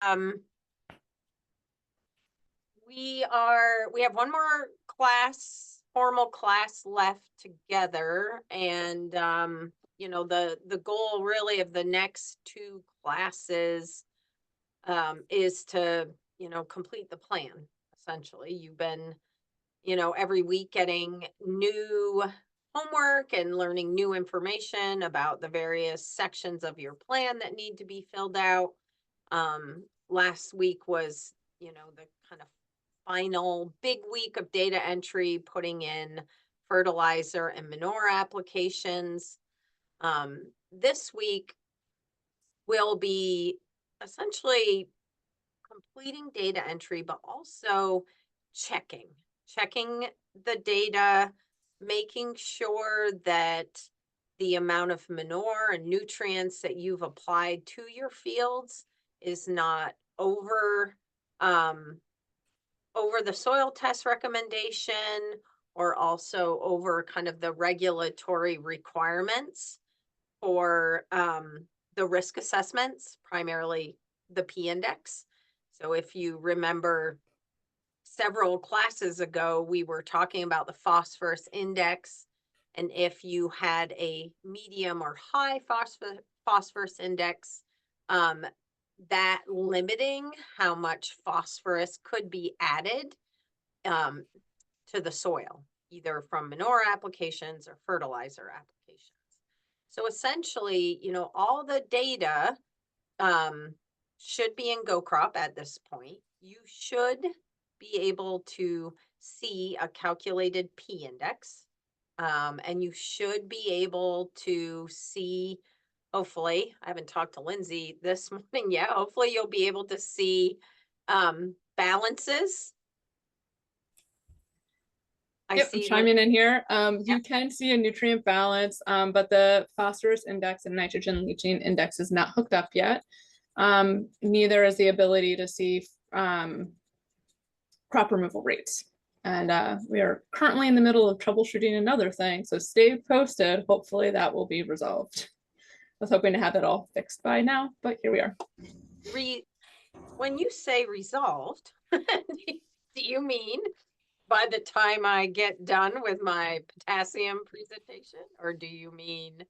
Um, we have one more formal class left together, and the goal really of the next two classes is to, complete the plan. Essentially, you've been, every week getting new homework and learning new information about the various sections of your plan that need to be filled out. Last week was, the kind of final big week of data entry, putting in fertilizer and manure applications. This week will be essentially completing data entry, but also checking, checking the data, making sure that the amount of manure and nutrients that you've applied to your fields is not um, over the soil test recommendation, or also over kind of the regulatory requirements for the risk assessments, primarily the P index. So if you remember several classes ago, we were talking about the phosphorus index. And if you had a medium or high phosphorus index, um, that limiting how much phosphorus could be added um, to the soil, either from manure applications or fertilizer applications. So essentially, all the data um, should be in GoCrop at this point. You should be able to see a calculated P index, and you should be able to see, hopefully, I haven't talked to Lindsay this morning yet. Hopefully, you'll be able to see balances. I Yep, I'm see. chiming in here. Yeah. You can see a nutrient balance, but the phosphorus index and nitrogen leaching index is not hooked up yet. Neither is the ability to see crop removal rates. And we are currently in the middle of troubleshooting another thing, so stay posted. Hopefully that will be resolved. I was hoping to have it all fixed by now, but here we are. When you say resolved, do you mean by the time I get done with my potassium presentation, or do you mean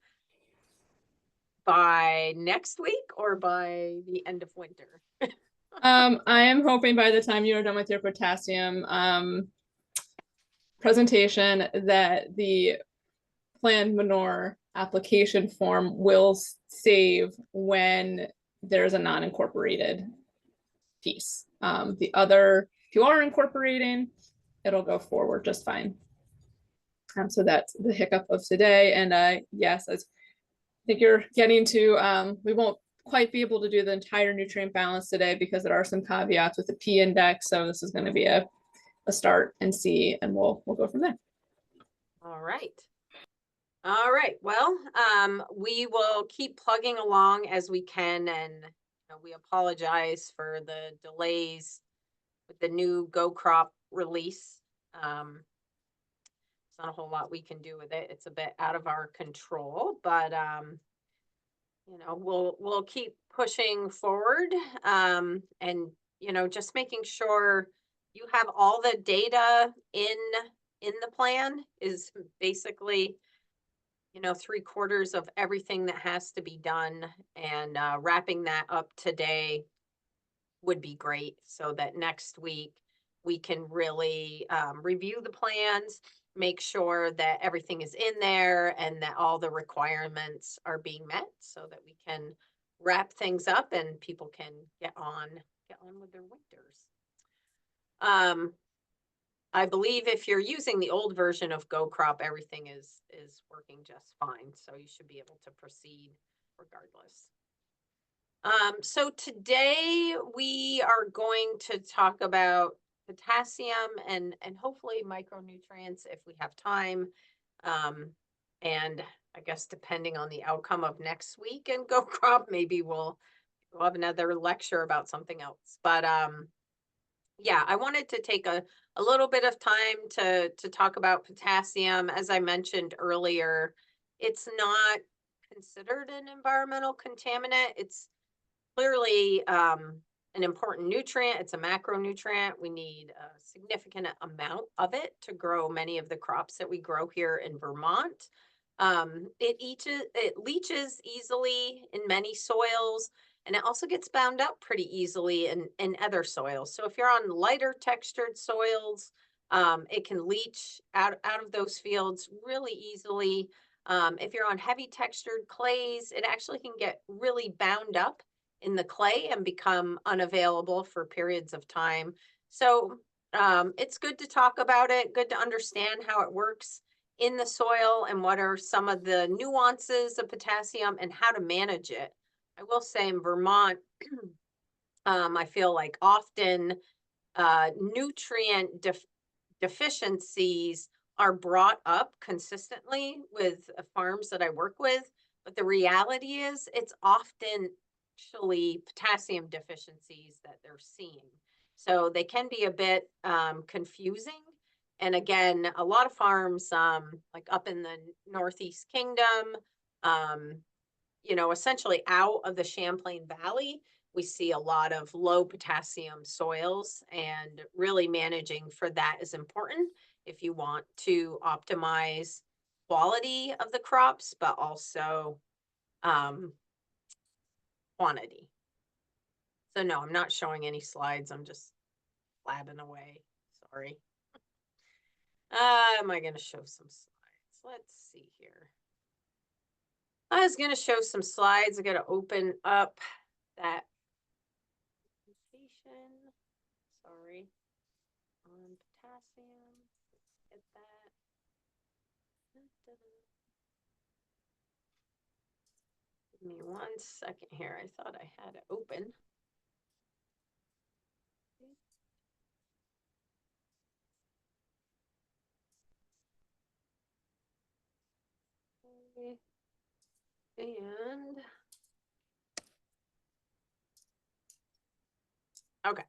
by next week or by the end of winter? I am hoping by the time you are done with your potassium presentation that the planned manure application form will save when there's a non-incorporated piece. The other, if you are incorporating, it'll go forward just fine. So that's the hiccup of today. And yes, I think you're getting to, we won't quite be able to do the entire nutrient balance today because there are some caveats with the P index. So this is going to be a start and see, and we'll go from there. All right. All right. Well, we will keep plugging along as we can, and we apologize for the delays with the new GoCrop release. There's not a whole lot we can do with it. It's a bit out of our control, but we'll keep pushing forward, and just making sure you have all the data in the plan is basically 3/4 of everything that has to be done, and wrapping that up today would be great, so that next week we can really review the plans, make sure that everything is in there and that all the requirements are being met, so that we can wrap things up and people can get on with their winters. I believe if you're using the old version of GoCrop, everything is working just fine, so you should be able to proceed regardless. So today we are going to talk about potassium and hopefully micronutrients if we have time. And I guess depending on the outcome of next week and GoCrop, maybe we'll have another lecture about something else. But yeah, I wanted to take a little bit of time to talk about potassium. As I mentioned earlier, it's not considered an environmental contaminant. It's clearly an an important nutrient. It's a macronutrient. We need a significant amount of it to grow many of the crops that we grow here in Vermont. It leaches easily in many soils, and it also gets bound up pretty easily in other soils. So if you're on lighter textured soils, it can leach out of those fields really easily. If you're on heavy textured clays, it actually can get really bound up in the clay and become unavailable for periods of time. So it's good to talk about it, good to understand how it works in the soil and what are some of the nuances of potassium and how to manage it. I will say in Vermont, I feel like often nutrient deficiencies are brought up consistently with farms that I work with. But the reality is, it's often actually potassium deficiencies that they're seeing. So they can be a bit confusing. And again, a lot of farms, like up in the Northeast Kingdom, um, essentially out of the Champlain Valley, we see a lot of low potassium soils, and really managing for that is important if you want to optimize quality of the crops, but also um, quantity. So no, I'm not showing any slides. I'm just blabbing away. Sorry. Am I going to show some slides? Let's see here. I was going to show some slides. I got to open up that presentation. Sorry. On potassium. Hit that. Give me 1 second here. I thought I had it open. And okay.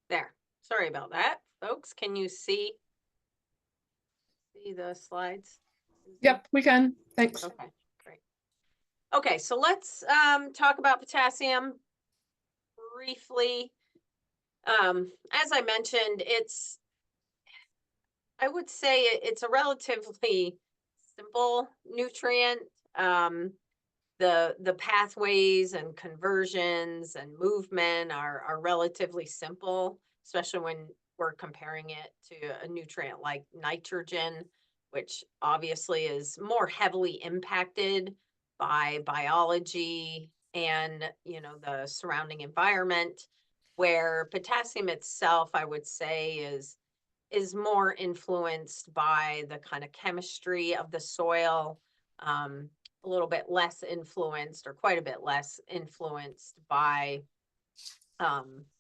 There. Sorry about that, folks. Can you see the slides? Yep, we can. Thanks. Okay, great. Okay, so let's talk about potassium briefly. As I mentioned, I would say it's a relatively simple nutrient. The pathways and conversions and movement are relatively simple, especially when we're comparing it to a nutrient like nitrogen, which obviously is more heavily impacted by biology and the surrounding environment, where potassium itself, I would say, is more influenced by the kind of chemistry of the soil, a little bit less influenced, or quite a bit less influenced by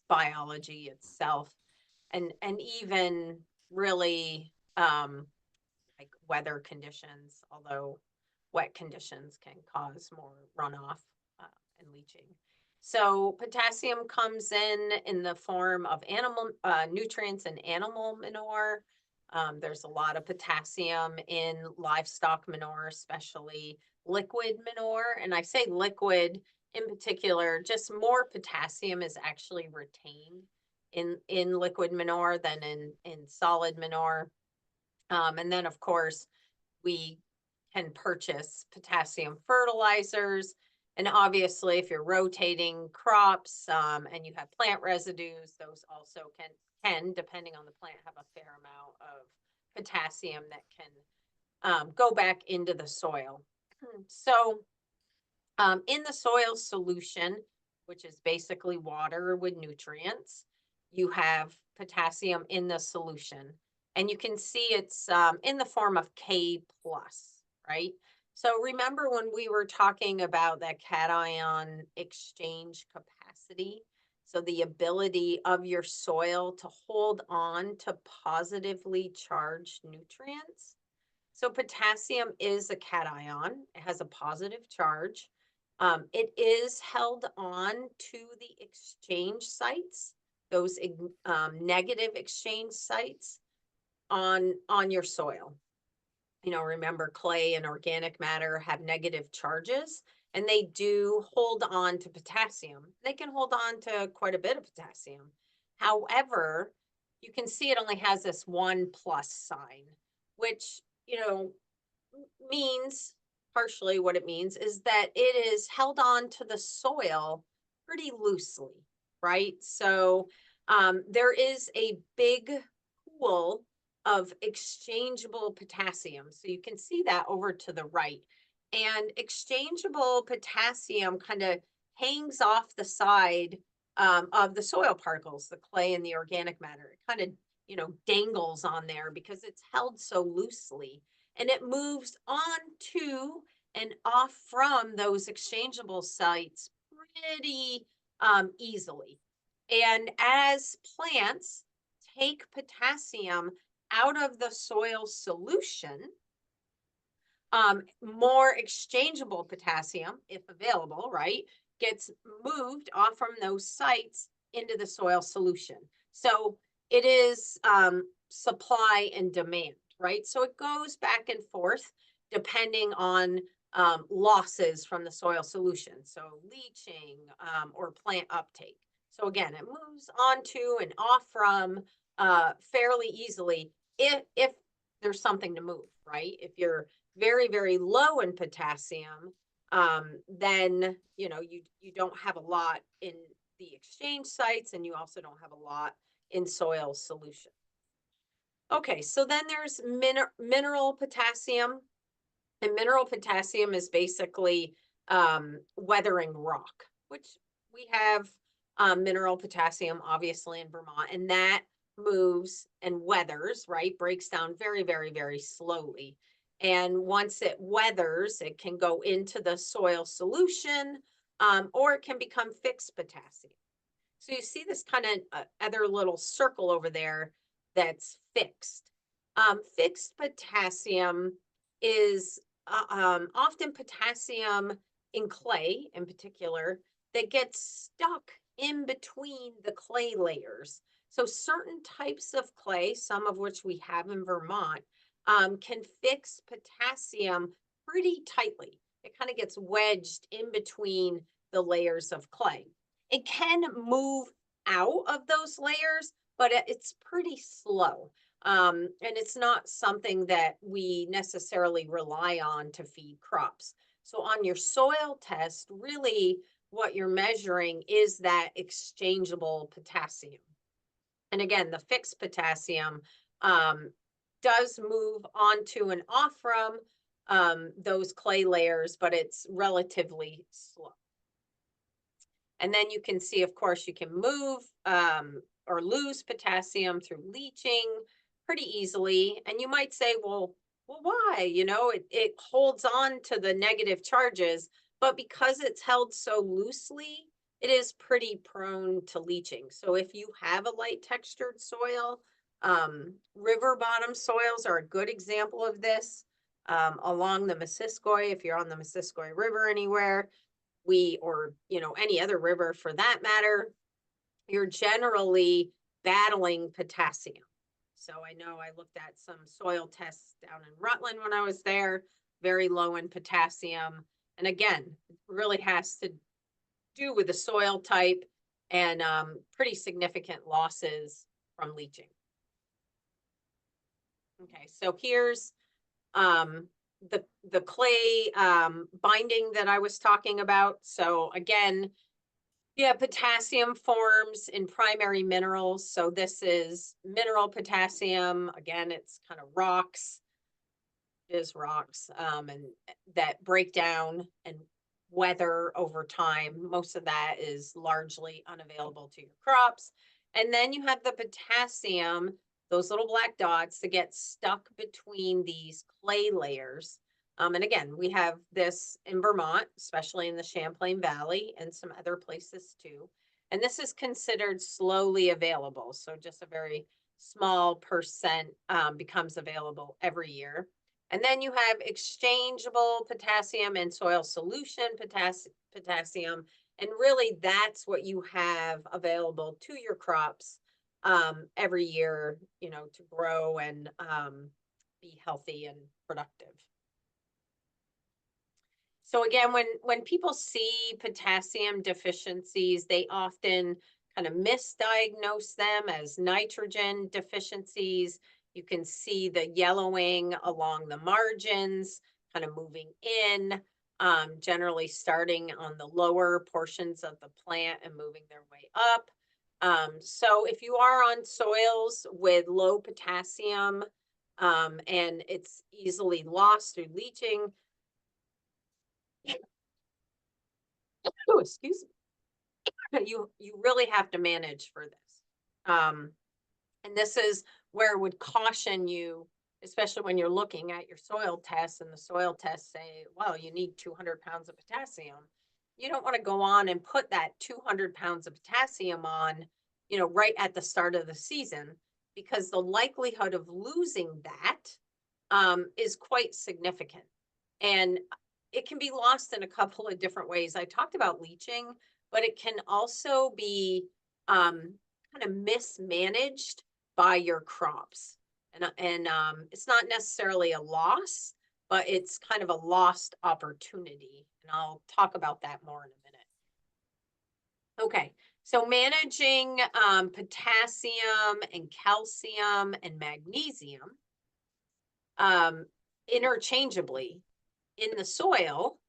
biology itself, and even really like weather conditions, although wet conditions can cause more runoff and leaching. So potassium comes in the form of animal nutrients and animal manure. There's a lot of potassium in livestock manure, especially liquid manure. And I say liquid in particular, just more potassium is actually retained in liquid manure than in solid manure. And then, of course, we can purchase potassium fertilizers. And obviously, if you're rotating crops and you have plant residues, those also can, depending on the plant, have a fair amount of potassium that can go back into the soil. So in the soil solution, which is basically water with nutrients, you have potassium in the solution. And you can see it's in the form of K plus, right? So remember when we were talking about that cation exchange capacity? So the ability of your soil to hold on to positively charged nutrients. So potassium is a cation. It has a positive charge. It is held on to the exchange sites, those negative exchange sites, on your soil. Remember clay and organic matter have negative charges, and they do hold on to potassium. They can hold on to quite a bit of potassium. However, you can see it only has this one plus sign, which, means partially what it means is that it is held on to the soil pretty loosely, right? So there is a big pool of exchangeable potassium. So you can see that over to the right. And exchangeable potassium kind of hangs off the side of the soil particles, the clay and the organic matter. It kind of, dangles on there because it's held so loosely, and it moves on to and off from those exchangeable sites pretty easily. And as plants take potassium out of the soil solution, more exchangeable potassium, if available, right, gets moved off from those sites into the soil solution. So it is supply and demand, right? So it goes back and forth depending on losses from the soil solution. So leaching or plant uptake. So again, it moves onto and off from fairly easily if there's something to move, right? If you're very, very low in potassium, then you don't have a lot in the exchange sites, and you also don't have a lot in soil solution. Okay, so then there's mineral potassium, and mineral potassium is basically weathering rock, which we have mineral potassium obviously in Vermont, and that moves and weathers, right? Breaks down very, very, very slowly. And once it weathers, it can go into the soil solution, or it can become fixed potassium. So you see this kind of other little circle over there that's fixed. Fixed potassium is often potassium in clay in particular that gets stuck in between the clay layers. So certain types of clay, some of which we have in Vermont, can fix potassium pretty tightly. It kind of gets wedged in between the layers of clay. It can move out of those layers, but it's pretty slow. And it's not something that we necessarily rely on to feed crops. So on your soil test, really what you're measuring is that exchangeable potassium. And again, the fixed potassium does move onto and off from those clay layers, but it's relatively slow. And then you can see, of course, you can move or lose potassium through leaching pretty easily. And you might say, well, why? It holds on to the negative charges, but because it's held so loosely, it is pretty prone to leaching. So if you have a light textured soil, river bottom soils are a good example of this. Along the Missisquoi, if you're on the Missisquoi River anywhere, or any other river for that matter, you're generally battling potassium. So I know I looked at some soil tests down in Rutland when I was there, very low in potassium. And again, it really has to do with the soil type and pretty significant losses from leaching. Okay, so here's the clay binding that I was talking about. So again, yeah, potassium forms in primary minerals. So this is mineral potassium. Again, it's kind of rocks, and that break down and weather over time. Most of that is largely unavailable to your crops. And then you have the potassium, those little black dots that get stuck between these clay layers. And again, we have this in Vermont, especially in the Champlain Valley and some other places too. And this is considered slowly available. So just a very small percent becomes available every year. And then you have exchangeable potassium and soil solution potassium. And really that's what you have available to your crops every year, to grow and be healthy and productive. So again, when people see potassium deficiencies, they often kind of misdiagnose them as nitrogen deficiencies. You can see the yellowing along the margins, kind of moving in, generally starting on the lower portions of the plant and moving their way up. So if you are on soils with low potassium, and it's easily lost through leaching, oh, excuse me, you really have to manage for this. And this is where I would caution you, especially when you're looking at your soil tests and the soil tests say, well, you need 200 pounds of potassium. You don't want to go on and put that 200 pounds of potassium on, right at the start of the season, because the likelihood of losing that is quite significant. And it can be lost in a couple of different ways. I talked about leaching, but it can also be kind of mismanaged by your crops. And it's not necessarily a loss, but it's kind of a lost opportunity. And I'll talk about that more in a minute. Okay, so managing potassium and calcium and magnesium interchangeably in the soil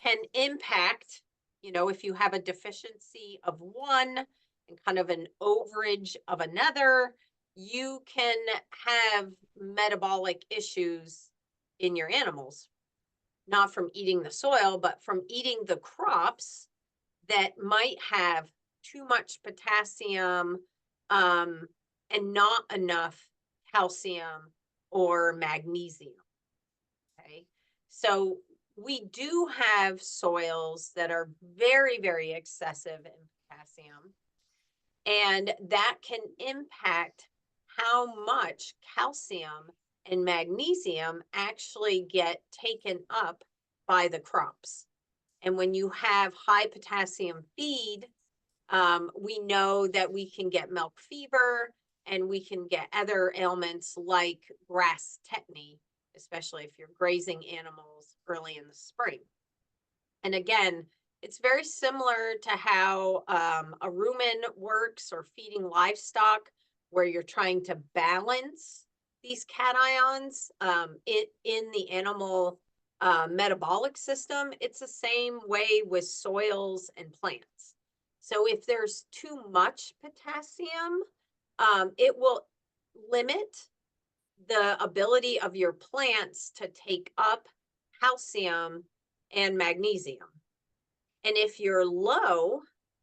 can impact, if you have a deficiency of one and kind of an overage of another, you can have metabolic issues in your animals, not from eating the soil, but from eating the crops that might have too much potassium, and not enough calcium or magnesium. Okay. So we do have soils that are very, very excessive in potassium, and that can impact how much calcium and magnesium actually get taken up by the crops. And when you have high potassium feed, we know that we can get milk fever and we can get other ailments like grass tetany, especially if you're grazing animals early in the spring. And again, it's very similar to how a rumen works or feeding livestock, where you're trying to balance these cations in the animal metabolic system. It's the same way with soils and plants. So if there's too much potassium, it will limit the ability of your plants to take up calcium and magnesium. And if you're low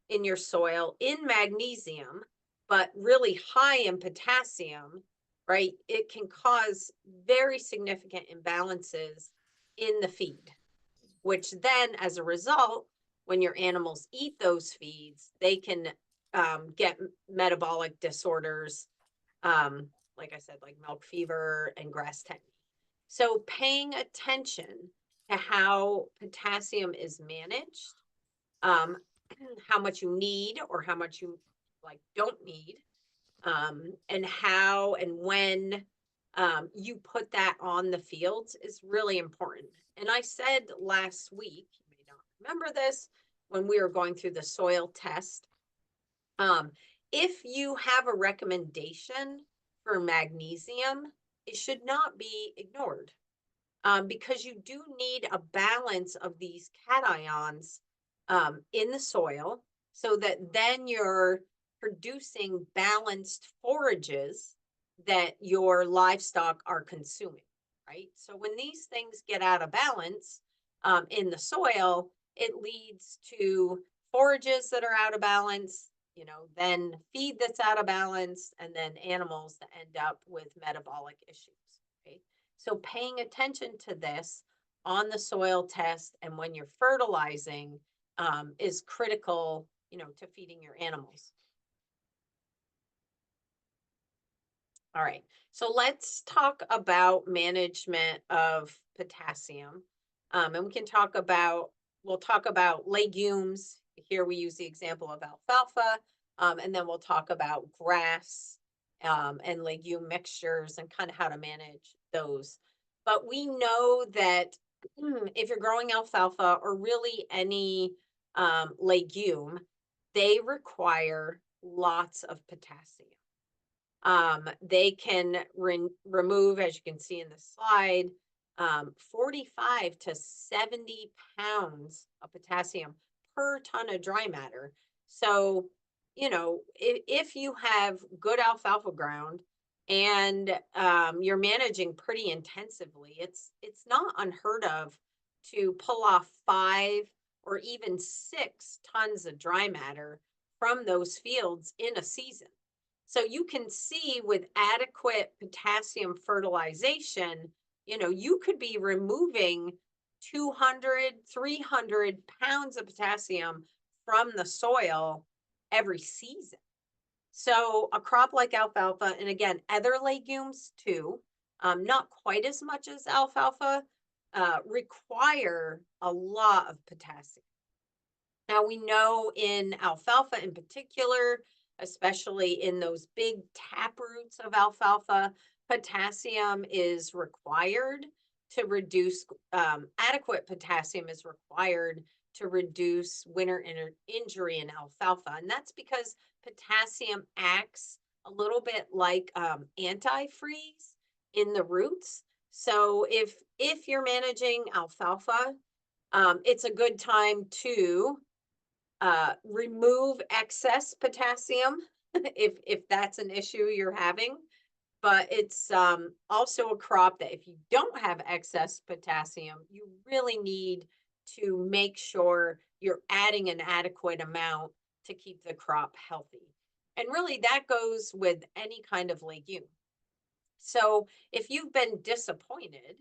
in your soil in magnesium, but really high in potassium, right, it can cause very significant imbalances in the feed, which then, as a result, when your animals eat those feeds, they can get metabolic disorders, like I said, like milk fever and grass tetany. So paying attention to how potassium is managed, um, how much you need or how much you don't need, and how and when you put that on the fields is really important. And I said last week, you may not remember this, when we were going through the soil test, if you have a recommendation for magnesium, it should not be ignored, because you do need a balance of these cations in the soil, so that then you're producing balanced forages that your livestock are consuming, right? So when these things get out of balance in the soil, it leads to forages that are out of balance, then feed that's out of balance, and then animals that end up with metabolic issues, right? So paying attention to this on the soil test and when you're fertilizing is critical, to feeding your animals. All right, so let's talk about management of potassium. And we'll talk about legumes. Here we use the example of alfalfa, And then we'll talk about grass and legume mixtures and kind of how to manage those. But we know that if you're growing alfalfa or really any legume, they require lots of potassium. They can remove, as you can see in the slide, 45 to 70 pounds of potassium per ton of dry matter. So, if you have good alfalfa ground and you're managing pretty intensively, it's not unheard of to pull off 5 or even 6 tons of dry matter from those fields in a season. So you can see with adequate potassium fertilization, you could be removing 200, 300 pounds of potassium from the soil every season. So a crop like alfalfa, and again, other legumes too, not quite as much as alfalfa, require a lot of potassium. Now we know in alfalfa in particular, especially in those big tap roots of alfalfa, potassium is required to reduce, adequate potassium is required to reduce winter injury in alfalfa. And that's because potassium acts a little bit like antifreeze in the roots. So if you're managing alfalfa, it's a good time to remove excess potassium if that's an issue you're having. But it's also a crop that if you don't have excess potassium, you really need to make sure you're adding an adequate amount to keep the crop healthy. And really, that goes with any kind of legume. So if you've been disappointed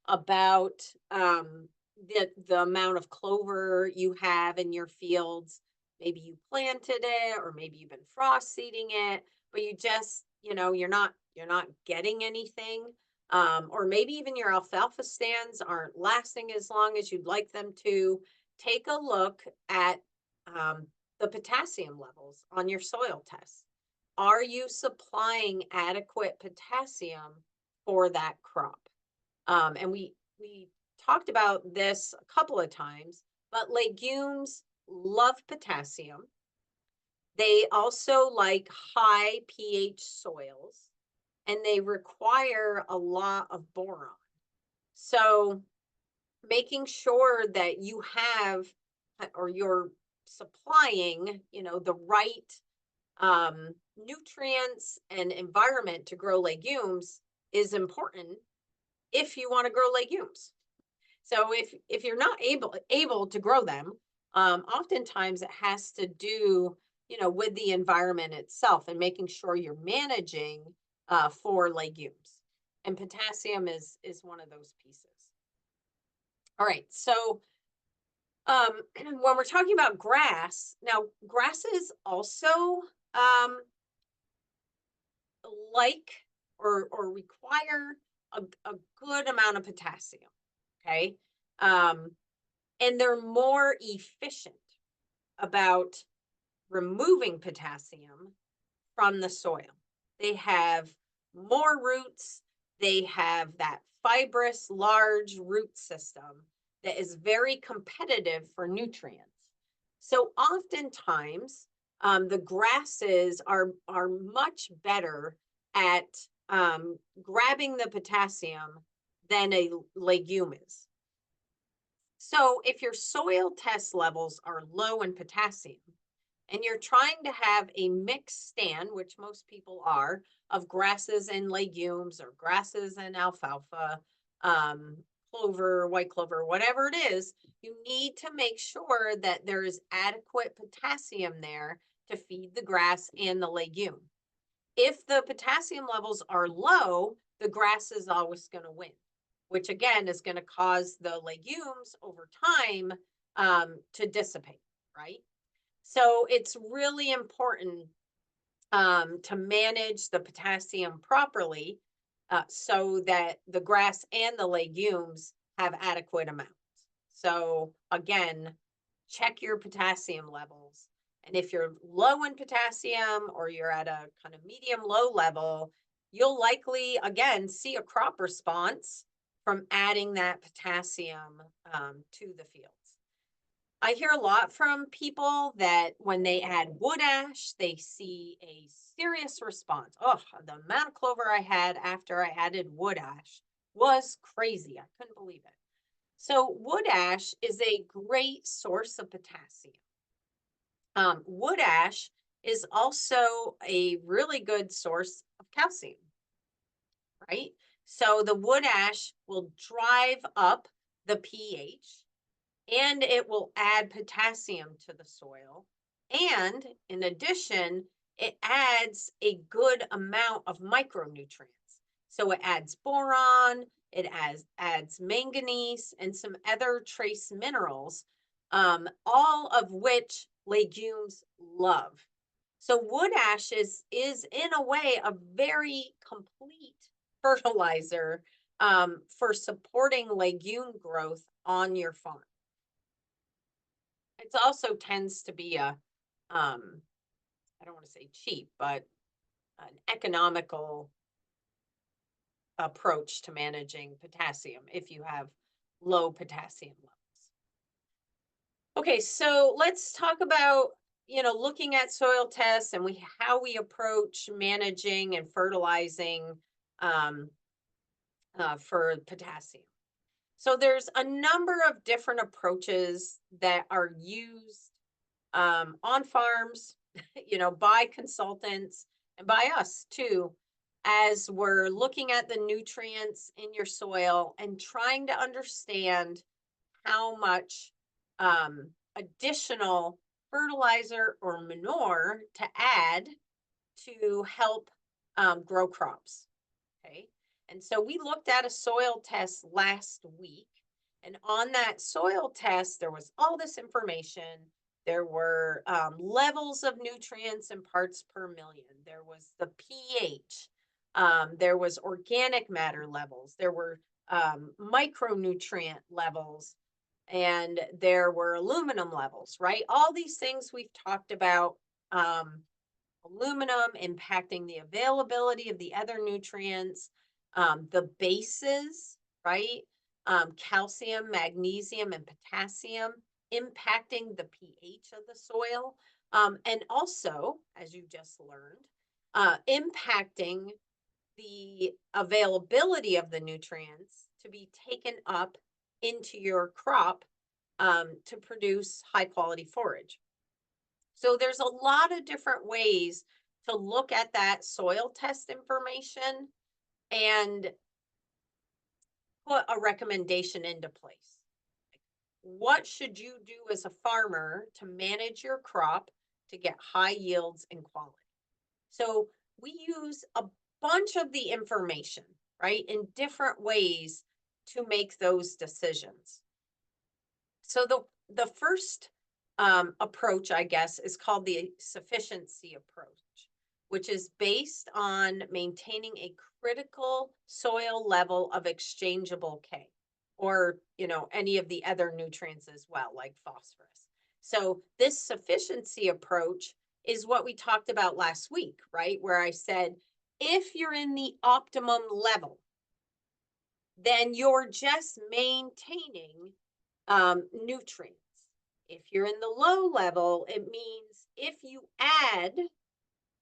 about the amount of clover you have in your fields, maybe you planted it, or maybe you've been frost seeding it, but you just, you're not getting anything. Or maybe even your alfalfa stands aren't lasting as long as you'd like them to. Take a look at the potassium levels on your soil tests. Are you supplying adequate potassium for that crop? And we talked about this a couple of times, but legumes love potassium. They also like high pH soils, and they require a lot of boron. So making sure that you have or you're supplying, the right nutrients and environment to grow legumes is important if you want to grow legumes. So if you're not able to grow them, oftentimes it has to do, with the environment itself and making sure you're managing for legumes. And potassium is one of those pieces. All right, so when we're talking about grass, now grasses also um, like or require a good amount of potassium. Okay. Um, and they're more efficient about removing potassium from the soil. They have more roots, they have that fibrous, large root system that is very competitive for nutrients. So oftentimes, the grasses are much better at grabbing the potassium than a legume is. So if your soil test levels are low in potassium and you're trying to have a mixed stand, which most people are, of grasses and legumes or grasses and alfalfa, um, clover, white clover, whatever it is, you need to make sure that there is adequate potassium there to feed the grass and the legume. If the potassium levels are low, the grass is always going to win, which again is going to cause the legumes over time to dissipate, right? So it's really important to manage the potassium properly so that the grass and the legumes have adequate amounts. So again, check your potassium levels And if you're low in potassium or you're at a kind of medium low level, you'll likely again see a crop response from adding that potassium to the fields. I hear a lot from people that when they add wood ash, they see a serious response. Oh, the amount of clover I had after I added wood ash was crazy. I couldn't believe it. So, wood ash is a great source of potassium. Wood ash is also a really good source of calcium, right? So, the wood ash will drive up the pH and it will add potassium to the soil. And in addition, it adds a good amount of micronutrients. So it adds boron, adds manganese, and some other trace minerals, all of which legumes love. So wood ash is in a way a very complete fertilizer for supporting legume growth on your farm. It also tends to be a, I don't want to say cheap, but an economical approach to managing potassium if you have low potassium levels. Okay, so let's talk about, looking at soil tests and how we approach managing and fertilizing um, for potassium. So there's a number of different approaches that are used on farms, by consultants and by us too, as we're looking at the nutrients in your soil and trying to understand how much additional fertilizer or manure to add to help grow crops. Okay. And so we looked at a soil test last week. And on that soil test, there was all this information. There were levels of nutrients and parts per million. There was the pH. There was organic matter levels. There were micronutrient levels. And there were aluminum levels, right? All these things we've talked about. Aluminum impacting the availability of the other nutrients, the bases, right? Calcium, magnesium, and potassium impacting the pH of the soil. And also, as you just learned, impacting the availability of the nutrients to be taken up into your crop to produce high quality forage. So there's a lot of different ways to look at that soil test information and put a recommendation into place. What should you do as a farmer to manage your crop to get high yields and quality? So we use a bunch of the information, right, in different ways to make those decisions. So the first approach, I guess, is called the sufficiency approach, which is based on maintaining a critical soil level of exchangeable K, or any of the other nutrients as well, like phosphorus. So this sufficiency approach is what we talked about last week, right? Where I said, if you're in the optimum level, then you're just maintaining nutrients. If you're in the low level, it means if you add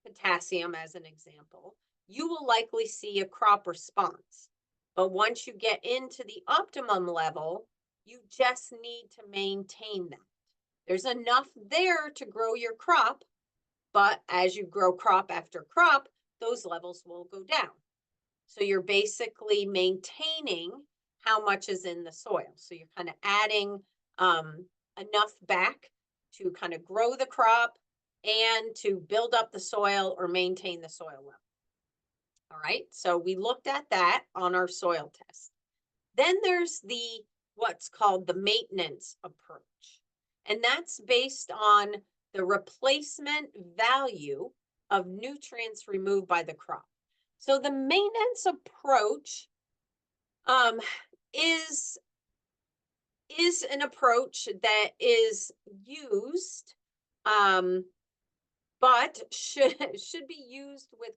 potassium, as an example, you will likely see a crop response. But once you get into the optimum level, you just need to maintain that. There's enough there to grow your crop, but as you grow crop after crop, those levels will go down. So you're basically maintaining how much is in the soil. So you're kind of adding enough back to kind of grow the crop and to build up the soil or maintain the soil level. All right, so we looked at that on our soil test. Then there's what's called the maintenance approach. And that's based on the replacement value of nutrients removed by the crop. So the maintenance approach is an approach that is used but should be used with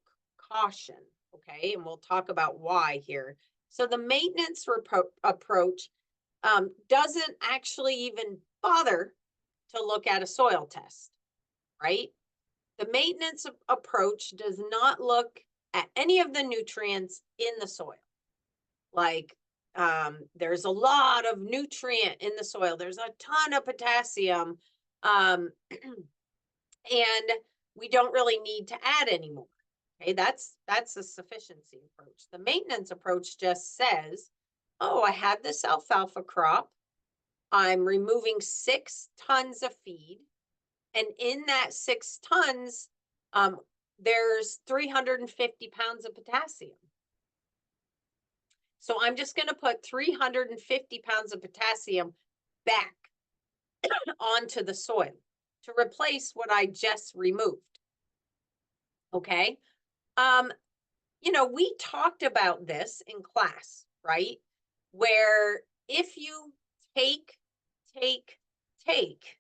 caution. Okay, and we'll talk about why here. So the maintenance approach doesn't actually even bother to look at a soil test, right? The maintenance approach does not look at any of the nutrients in the soil. Like there's a lot of nutrient in the soil. There's a ton of potassium, um, and we don't really need to add anymore. Okay, that's a sufficiency approach. The maintenance approach just says, "Oh, I had this alfalfa crop. I'm removing 6 tons of feed, and in that 6 tons, um, there's 350 pounds of potassium. So I'm just going to put 350 pounds of potassium back onto the soil to replace what I just removed." Okay. Um, we talked about this in class, right? Where if you take, take, take,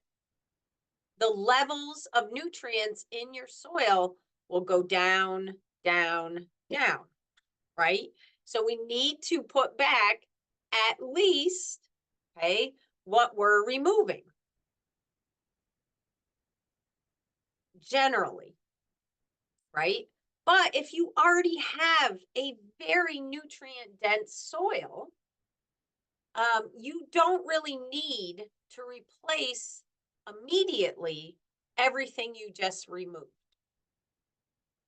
the levels of nutrients in your soil will go down, down, down, right? So we need to put back at least, okay, what we're removing generally, right? But if you already have a very nutrient dense soil, you don't really need to replace immediately everything you just removed.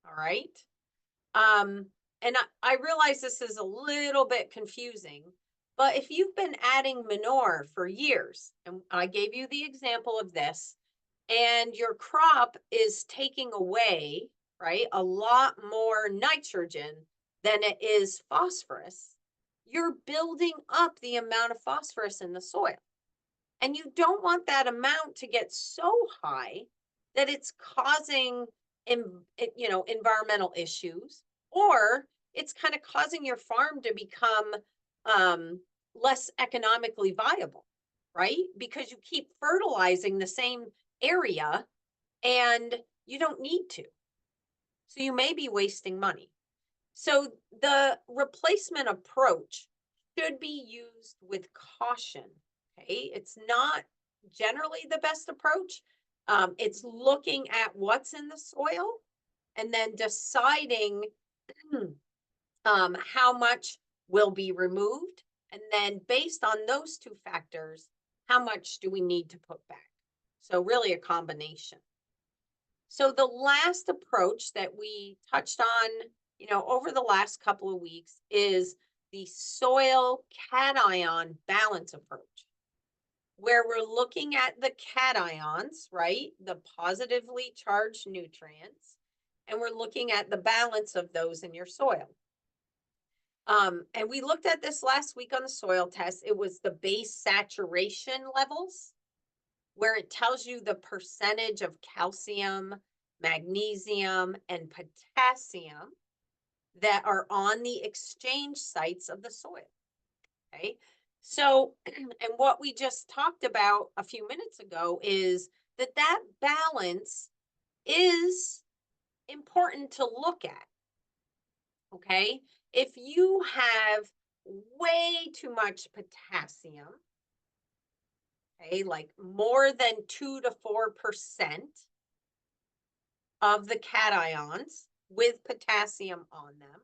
All right. Um, and I realize this is a little bit confusing, but if you've been adding manure for years, and I gave you the example of this, and your crop is taking away, right, a lot more nitrogen than it is phosphorus, you're building up the amount of phosphorus in the soil. And you don't want that amount to get so high that it's causing environmental issues, or it's kind of causing your farm to become um, less economically viable, right? Because you keep fertilizing the same area and you don't need to. So you may be wasting money. So the replacement approach should be used with caution. Okay, it's not generally the best approach. It's looking at what's in the soil and then deciding how much will be removed. And then based on those two factors, how much do we need to put back? So really a combination. So the last approach that we touched on, over the last couple of weeks is the soil cation balance approach, where we're looking at the cations, right? The positively charged nutrients, and we're looking at the balance of those in your soil. And we looked at this last week on the soil test. It was the base saturation levels, where it tells you the percentage of calcium, magnesium, and potassium that are on the exchange sites of the soil. Okay. So, and what we just talked about a few minutes ago is that balance is important to look at. Okay. If you have way too much potassium, okay, like more than 2 to 4% of the cations with potassium on them,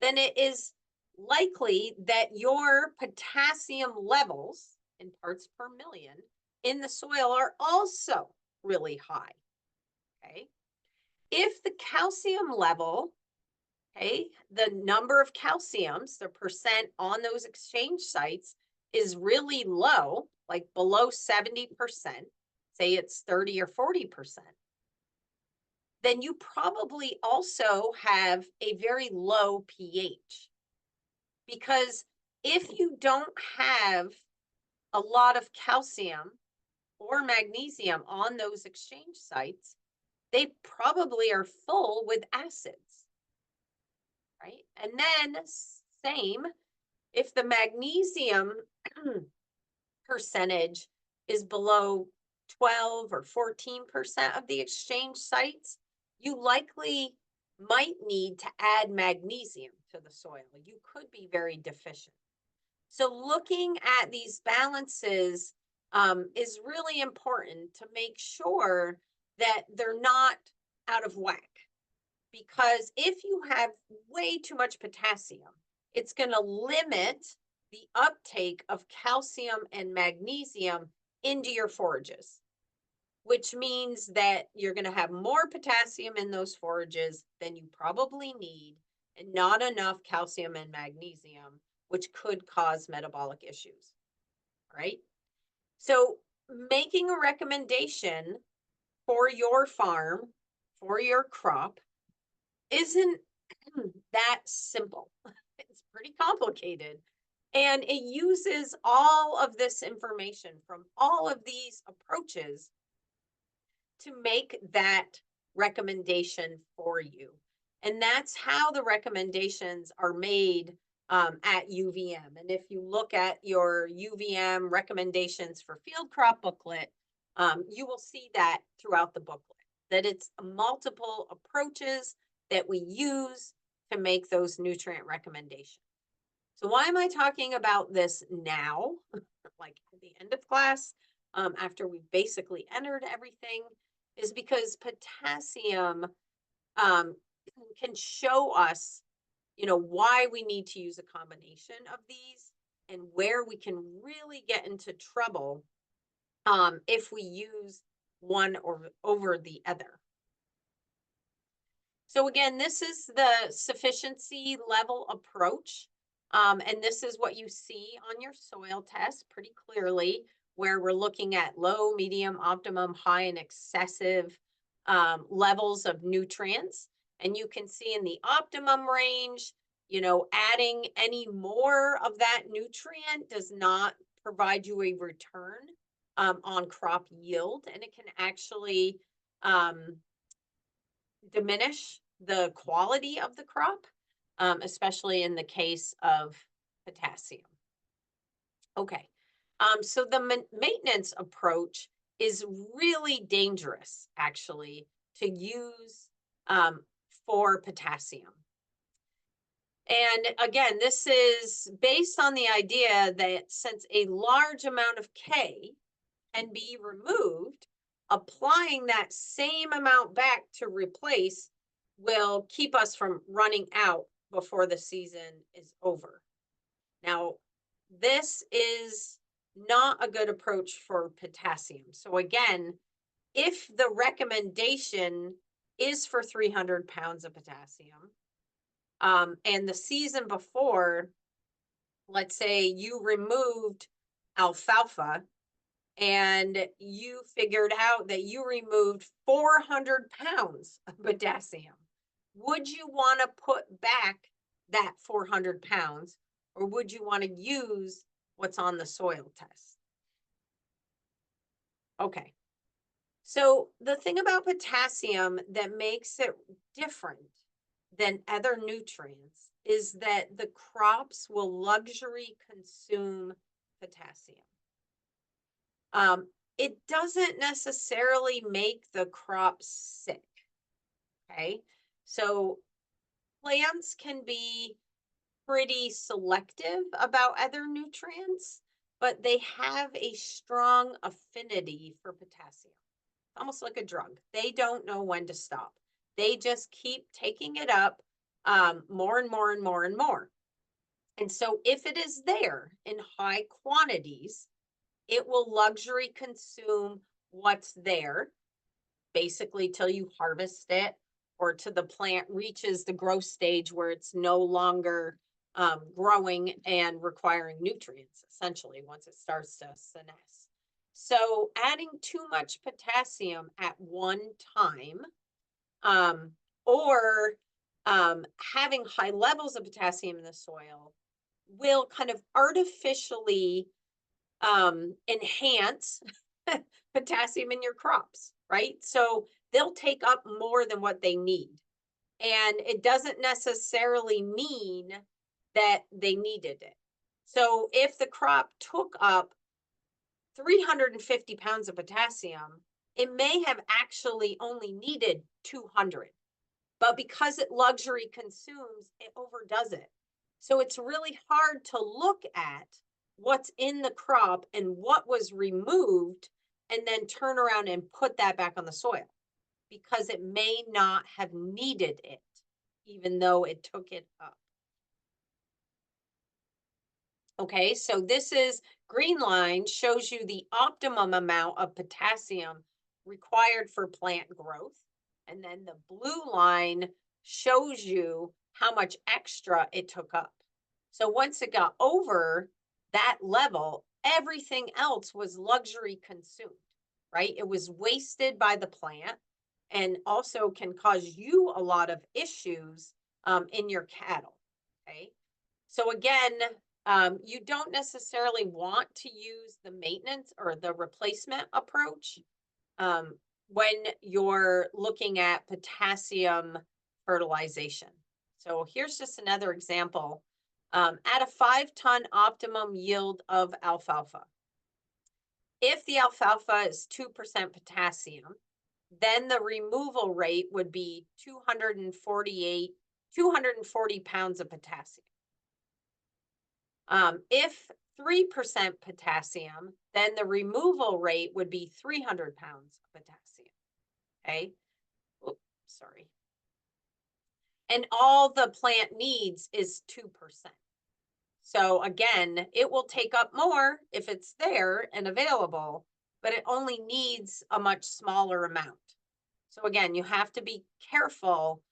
then it is likely that your potassium levels in parts per million in the soil are also really high. Okay. If the calcium level, okay, the number of calciums, the percent on those exchange sites is really low, like below 70%, say it's 30 or 40%, then you probably also have a very low pH. Because if you don't have a lot of calcium or magnesium on those exchange sites, they probably are full with acids, right? And then, same, if the magnesium percentage is below 12 or 14% of the exchange sites, you likely might need to add magnesium to the soil. You could be very deficient. So, looking at these balances is really important to make sure that they're not out of whack. Because if you have way too much potassium, it's going to limit the uptake of calcium and magnesium into your forages, which means that you're going to have more potassium in those forages than you probably need and not enough calcium and magnesium, which could cause metabolic issues. Right. So, making a recommendation for your farm, for your crop, isn't that simple. It's pretty complicated. And it uses all of this information from all of these approaches to make that recommendation for you. And that's how the recommendations are made at UVM. And if you look at your UVM recommendations for field crop booklet, you will see that throughout the booklet, that it's multiple approaches that we use to make those nutrient recommendations. So why am I talking about this now, like at the end of class, after we've basically entered everything, is because potassium um, can show us, why we need to use a combination of these and where we can really get into trouble if we use one or over the other. So again, this is the sufficiency level approach. And this is what you see on your soil test pretty clearly, where we're looking at low, medium, optimum, high, and excessive levels of nutrients. And you can see in the optimum range, adding any more of that nutrient does not provide you a return on crop yield, and it can actually diminish the quality of the crop, especially in the case of potassium. Okay, so the maintenance approach is really dangerous, actually, to use for potassium. And again, this is based on the idea that since a large amount of K can be removed, applying that same amount back to replace will keep us from running out before the season is over. Now, this is not a good approach for potassium. So again, if the recommendation is for 300 pounds of potassium, and the season before, let's say you removed alfalfa and you figured out that you removed 400 pounds of potassium, would you want to put back that 400 pounds, or would you want to use what's on the soil test? Okay. So the thing about potassium that makes it different than other nutrients is that the crops will luxury consume potassium. It doesn't necessarily make the crop sick. Okay. So plants can be pretty selective about other nutrients, but they have a strong affinity for potassium, almost like a drug. They don't know when to stop. They just keep taking it up more and more and more and more. And so if it is there in high quantities, it will luxury consume what's there, basically till you harvest it or till the plant reaches the growth stage where it's no longer growing and requiring nutrients, essentially, once it starts to senesce. So adding too much potassium at one time um, or having high levels of potassium in the soil will kind of artificially enhance potassium in your crops, right? So they'll take up more than what they need. And it doesn't necessarily mean that they needed it. So if the crop took up 350 pounds of potassium, it may have actually only needed 200, but because it luxury consumes, it overdoes it. So it's really hard to look at what's in the crop and what was removed and then turn around and put that back on the soil because it may not have needed it, even though it took it up. Okay, so this is green line shows you the optimum amount of potassium required for plant growth. And then the blue line shows you how much extra it took up. So once it got over that level, everything else was luxury consumed, right? It was wasted by the plant and also can cause you a lot of issues in your cattle. Okay. So again, you don't necessarily want to use the maintenance or the replacement approach um, when you're looking at potassium fertilization. So here's just another example. At a 5-ton optimum yield of alfalfa, if the alfalfa is 2% potassium, then the removal rate would be 240 pounds of potassium. If 3% potassium, then the removal rate would be 300 pounds of potassium. Okay. Oops, sorry. And all the plant needs is 2%. So again, it will take up more if it's there and available, but it only needs a much smaller amount. So again, you have to be careful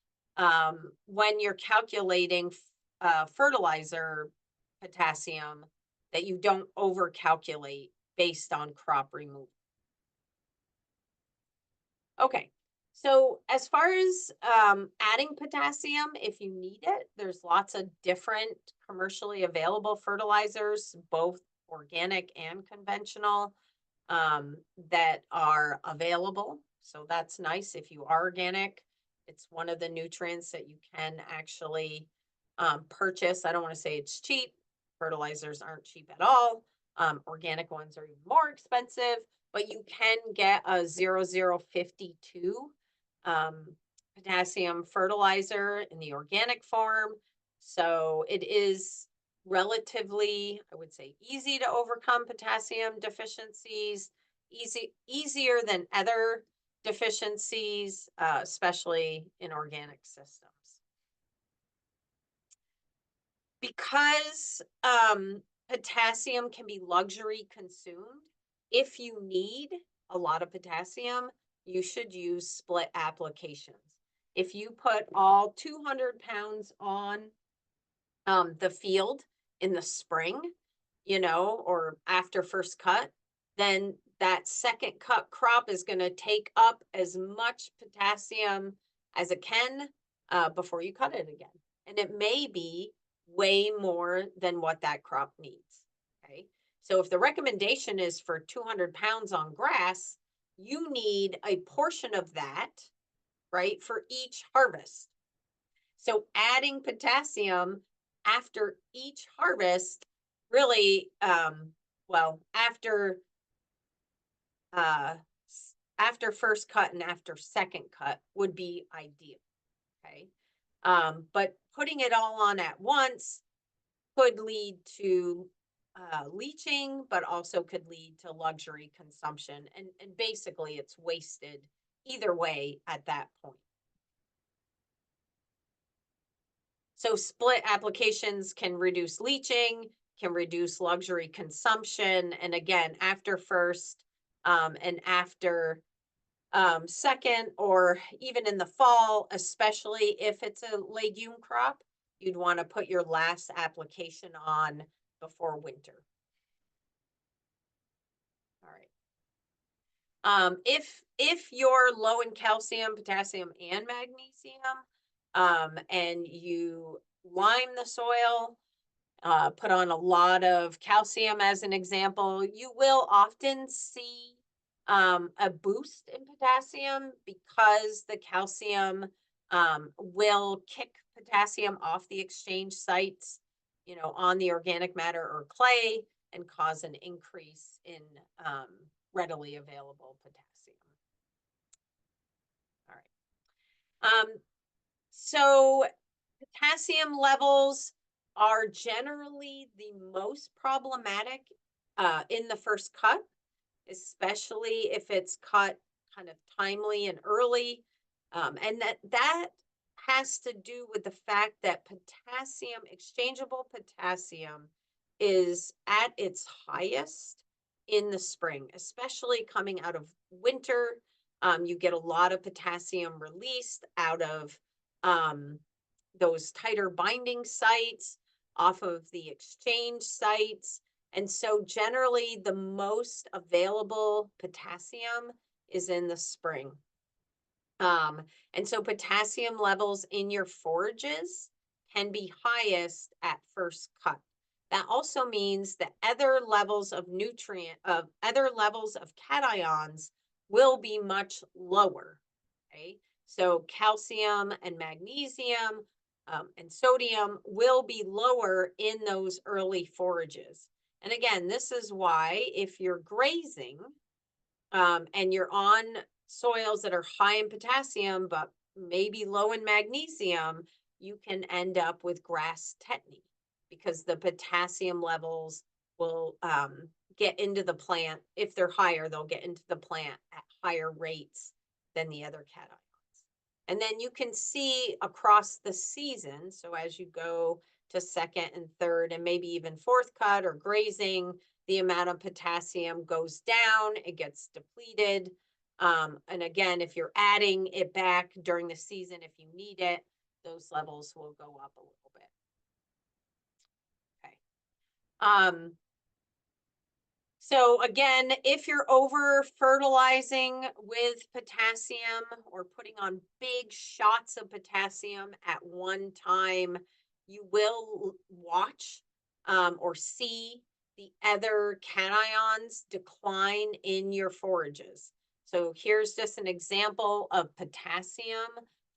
when you're calculating fertilizer potassium that you don't over calculate based on crop removal. Okay, so as far as adding potassium, if you need it, there's lots of different commercially available fertilizers, both organic and conventional, that are available. So that's nice if you are organic. It's one of the nutrients that you can actually purchase. I don't want to say it's cheap. Fertilizers aren't cheap at all. Organic ones are even more expensive, but you can get a 0052 um, potassium fertilizer in the organic form. So it is relatively, I would say, easy to overcome potassium deficiencies, easier than other deficiencies, especially in organic systems. Because potassium can be luxury consumed, if you need a lot of potassium, you should use split applications. If you put all 200 pounds on the field in the spring, or after first cut, then that second cut crop is going to take up as much potassium as it can before you cut it again. And it may be way more than what that crop needs. Okay. So if the recommendation is for 200 pounds on grass, you need a portion of that, right, for each harvest. So adding potassium after each harvest really, after after first cut and after second cut would be ideal. Okay. But putting it all on at once could lead to leaching, but also could lead to luxury consumption. And basically, it's wasted either way at that point. So split applications can reduce leaching, can reduce luxury consumption. And again, after first and after second, or even in the fall, especially if it's a legume crop, you'd want to put your last application on before winter. All right. If you're low in calcium, potassium, and magnesium, and you lime the soil, put on a lot of calcium as an example, you will often see a boost in potassium because the calcium will kick potassium off the exchange sites, on the organic matter or clay and cause an increase in readily available potassium. Um, so potassium levels are generally the most problematic in the first cut, especially if it's cut kind of timely and early. And that has to do with the fact that potassium, exchangeable potassium, is at its highest in the spring, especially coming out of winter. You get a lot of potassium released out of um, those tighter binding sites, off of the exchange sites. And so generally the most available potassium is in the spring. Um, and so potassium levels in your forages can be highest at first cut. That also means that other levels of other levels of cations will be much lower. Okay. So calcium and magnesium and sodium will be lower in those early forages. And again, this is why if you're grazing and you're on soils that are high in potassium, but maybe low in magnesium, you can end up with grass tetany because the potassium levels will get into the plant. If they're higher, they'll get into the plant at higher rates than the other cations. And then you can see across the season. So as you go to second and third, and maybe even fourth cut or grazing, the amount of potassium goes down, it gets depleted. And again, if you're adding it back during the season, if you need it, those levels will go up a little bit. Okay. So again, if you're over fertilizing with potassium or putting on big shots of potassium at one time, you will watch or see the other cations decline in your forages. So here's just an example of potassium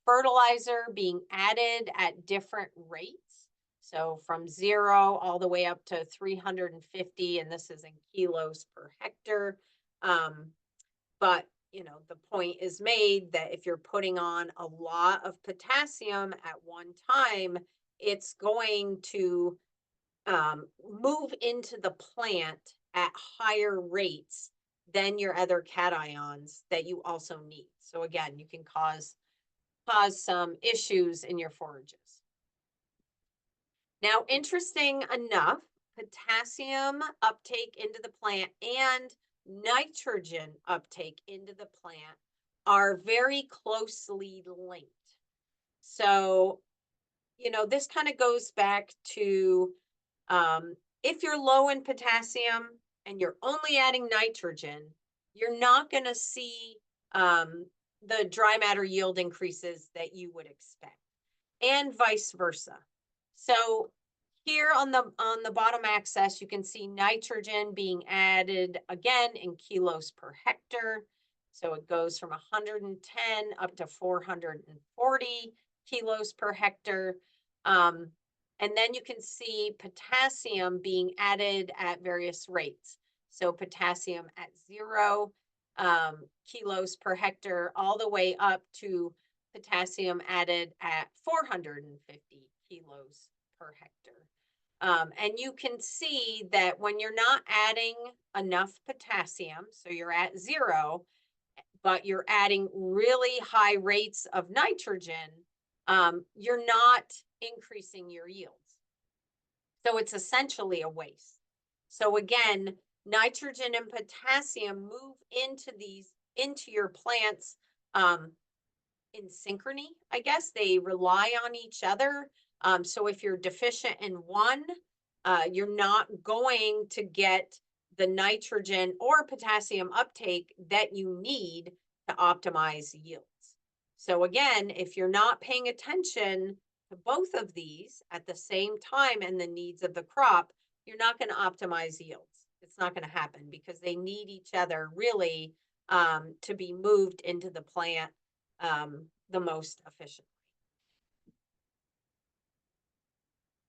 fertilizer being added at different rates. So from 0 all the way up to 350, and this is in kilos per hectare. But the point is made that if you're putting on a lot of potassium at one time, it's going to move into the plant at higher rates than your other cations that you also need. So again, you can cause some issues in your forages. Now, interesting enough, potassium uptake into the plant and nitrogen uptake into the plant are very closely linked. So, this kind of goes back to if you're low in potassium and you're only adding nitrogen, you're not going to see the dry matter yield increases that you would expect, and vice versa. So here on the bottom axis, you can see nitrogen being added again in kilos per hectare. So it goes from 110 up to 440 kilos per hectare. And then you can see potassium being added at various rates. So potassium at 0 kilos per hectare, all the way up to potassium added at 450 kilos per hectare. And you can see that when you're not adding enough potassium, so you're at 0, but you're adding really high rates of nitrogen, you're not increasing your yields. So it's essentially a waste. So again, nitrogen and potassium move into your plants in synchrony, I guess. They rely on each other. So if you're deficient in one, you're not going to get the nitrogen or potassium uptake that you need to optimize yields. So again, if you're not paying attention to both of these at the same time and the needs of the crop, you're not going to optimize yields. It's not going to happen because they need each other really to be moved into the plant the most efficiently.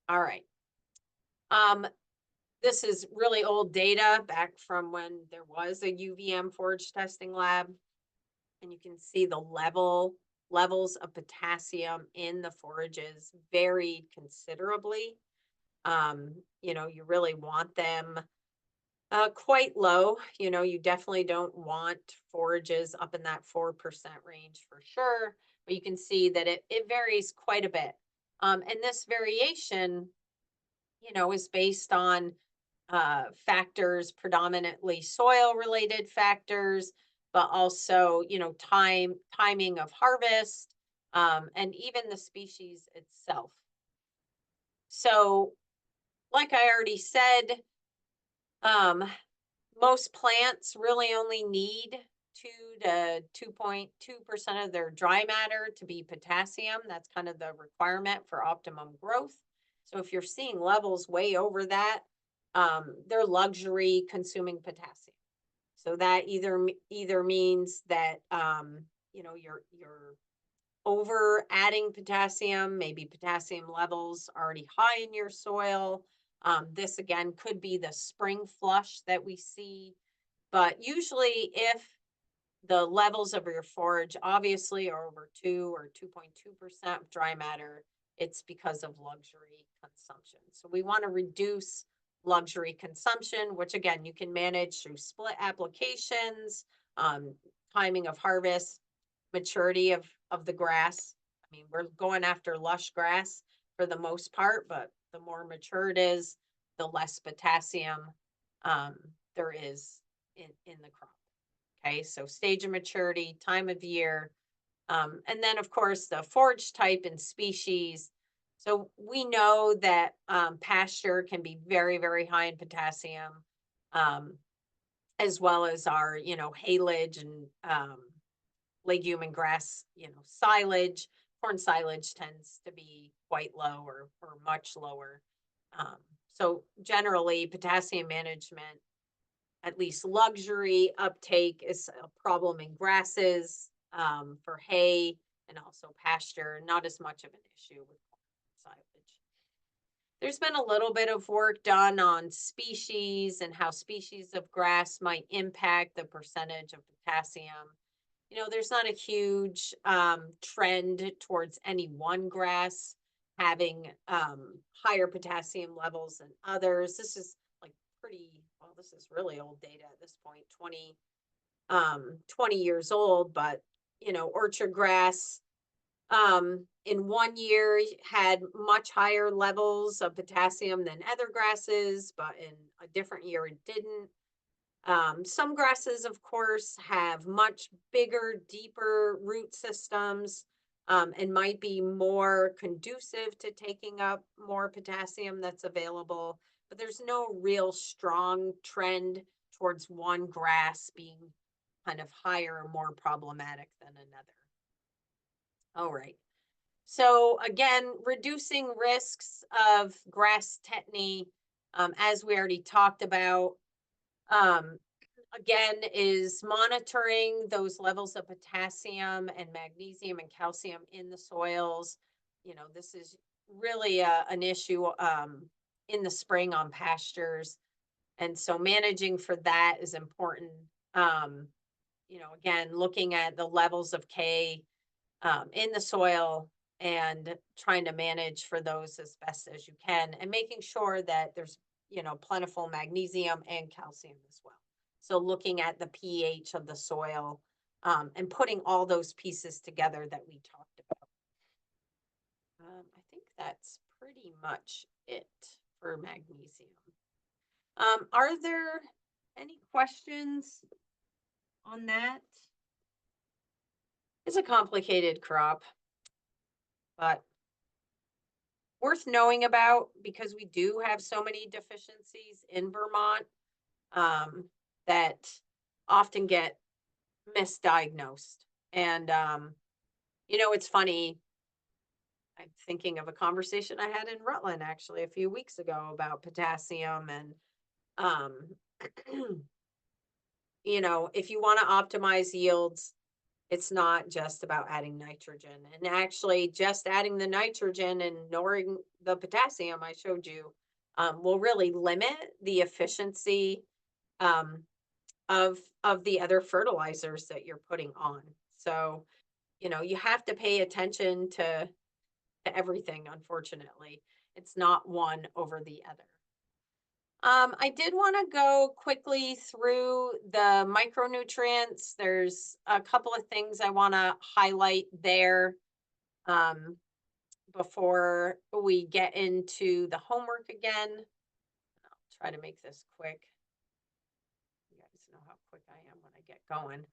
All right. This is really old data back from when there was a UVM forage testing lab. And you can see the level levels of potassium in the forages varied considerably. You really want them quite low. You definitely don't want forages up in that 4% range for sure, but you can see that it varies quite a bit. And this variation, is based on factors, predominantly soil related factors, but also, timing of harvest, and even the species itself. So, like I already said, um, most plants really only need 2 to 2.2% of their dry matter to be potassium. That's kind of the requirement for optimum growth. So if you're seeing levels way over that, they're luxury consuming potassium. So that either means that you're over adding potassium, maybe potassium levels already high in your soil. This again could be the spring flush that we see, but usually if the levels of your forage obviously are over 2 or 2.2% of dry matter, it's because of luxury consumption. So we want to reduce luxury consumption, which again, you can manage through split applications, um, timing of harvest, maturity of the grass. I mean, we're going after lush grass for the most part, but the more mature it is, the less potassium um, there is in the crop. Okay, so stage of maturity, time of year, and then of course the forage type and species. So we know that pasture can be very, very high in potassium, um, as well as our, haylage and legume and grass, silage. Corn silage tends to be quite low or much lower. Um, so generally, potassium management, at least luxury uptake, is a problem in grasses, for hay and also pasture, not as much of an issue with silage. There's been a little bit of work done on species and how species of grass might impact the percentage of potassium. There's not a huge trend towards any one grass having higher potassium levels than others. This is like well, this is really old data at this point, 20 years old, but orchard grass in one year had much higher levels of potassium than other grasses, but in a different year it didn't. Some grasses, of course, have much bigger, deeper root systems, and might be more conducive to taking up more potassium that's available. But there's no real strong trend towards one grass being kind of higher or more problematic than another. All right. So again, reducing risks of grass tetany, as we already talked about, um, again, is monitoring those levels of potassium and magnesium and calcium in the soils. This is really an issue in the spring on pastures. And so managing for that is important. Um, again, looking at the levels of K in the soil and trying to manage for those as best as you can and making sure that there's, plentiful magnesium and calcium as well. So looking at the pH of the soil, and putting all those pieces together that we talked about. I think that's pretty much it for magnesium. Are there any questions on that? It's a complicated crop, but worth knowing about because we do have so many deficiencies in Vermont, um, that often get misdiagnosed. And, it's funny. I'm thinking of a conversation I had in Rutland actually a few weeks ago about potassium and, um, if you want to optimize yields, it's not just about adding nitrogen. And actually, just adding the nitrogen and ignoring the potassium I showed you will really limit the efficiency um, of the other fertilizers that you're putting on. So you have to pay attention to everything, unfortunately. It's not one over the other. I did want to go quickly through the micronutrients. There's a couple of things I want to highlight there um, before we get into the homework again. I'll try to make this quick. You guys know how quick I am when I get going.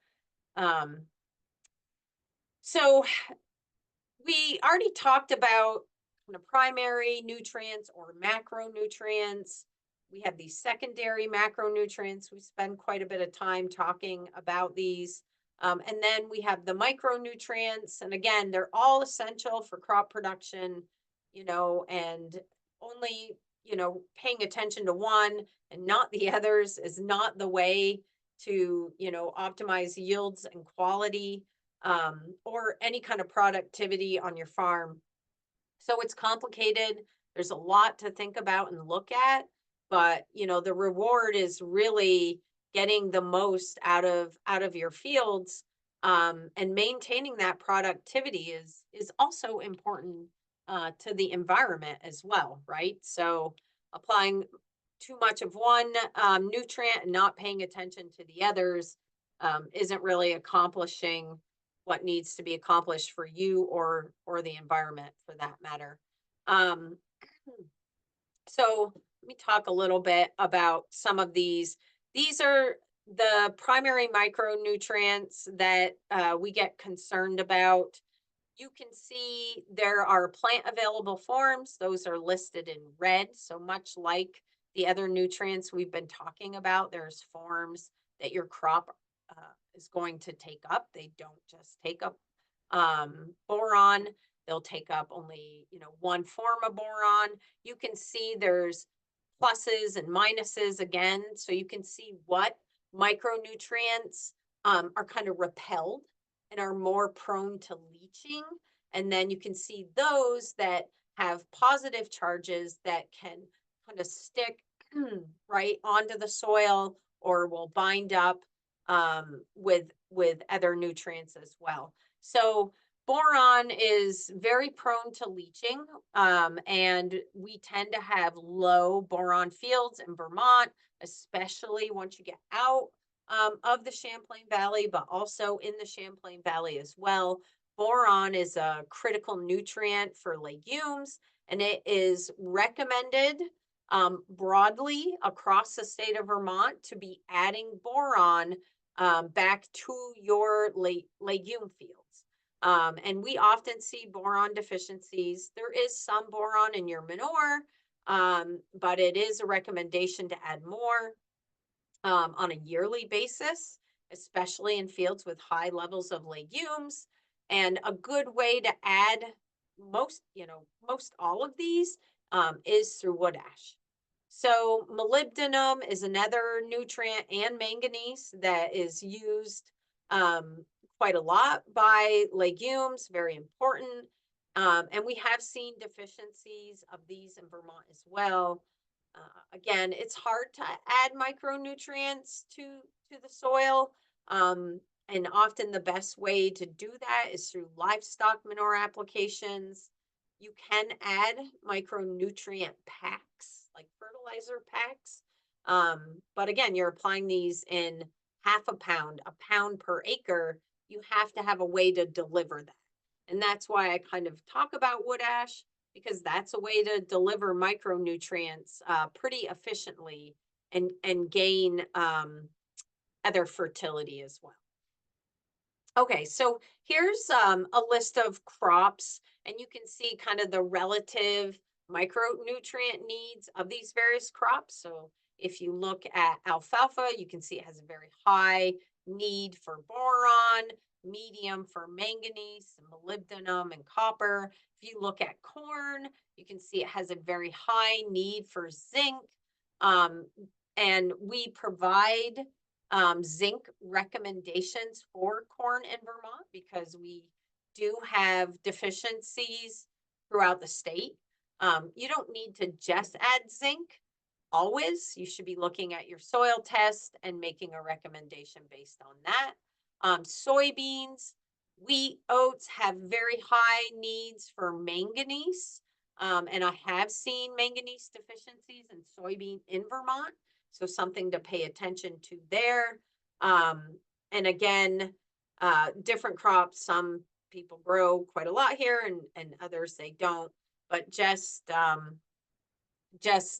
So we already talked about kind of primary nutrients or macronutrients. We have these secondary macronutrients. We spend quite a bit of time talking about these. And then we have the micronutrients. And again, they're all essential for crop production, and only, paying attention to one and not the others is not the way to, optimize yields and quality or any kind of productivity on your farm. So it's complicated. There's a lot to think about and look at, but the reward is really getting the most out of your fields, and maintaining that productivity is also important to the environment as well, right? So applying too much of one nutrient and not paying attention to the others isn't really accomplishing what needs to be accomplished for you or the environment for that matter. Um, so let me talk a little bit about some of these. These are the primary micronutrients that we get concerned about. You can see there are plant available forms. Those are listed in red. So much like the other nutrients we've been talking about, there's forms that your crop is going to take up. They don't just take up boron. They'll take up only, one form of boron. You can see there's pluses and minuses again. So you can see what micronutrients are kind of repelled and are more prone to leaching. And then you can see those that have positive charges that can kind of stick right onto the soil or will bind up with other nutrients as well. So boron is very prone to leaching, and we tend to have low boron fields in Vermont, especially once you get out of the Champlain Valley, but also in the Champlain Valley as well. Boron is a critical nutrient for legumes, and it is recommended broadly across the state of Vermont to be adding boron back to your legume fields. And we often see boron deficiencies. There is some boron in your manure, but it is a recommendation to add more on a yearly basis, especially in fields with high levels of legumes. And a good way to add most all of these is through wood ash. So molybdenum is another nutrient and manganese that is used quite a lot by legumes, very important. And we have seen deficiencies of these in Vermont as well. Again, it's hard to add micronutrients to the soil. And often the best way to do that is through livestock manure applications. You can add micronutrient packs, like fertilizer packs. But again, you're applying these in half a pound per acre. You have to have a way to deliver that. And that's why I kind of talk about wood ash, because that's a way to deliver micronutrients pretty efficiently and gain other fertility as well. Okay, so here's a list of crops, and you can see kind of the relative micronutrient needs of these various crops. So if you look at alfalfa, you can see it has a very high need for boron, medium for manganese, molybdenum, and copper. If you look at corn, you can see it has a very high need for zinc. And we provide zinc recommendations for corn in Vermont because we do have deficiencies throughout the state. You don't need to just add zinc always. You should be looking at your soil test and making a recommendation based on that. Soybeans, Wheat, oats have very high needs for manganese. And I have seen manganese deficiencies in soybean in Vermont. So something to pay attention to there. And again, different crops, some people grow quite a lot here and others they don't. But just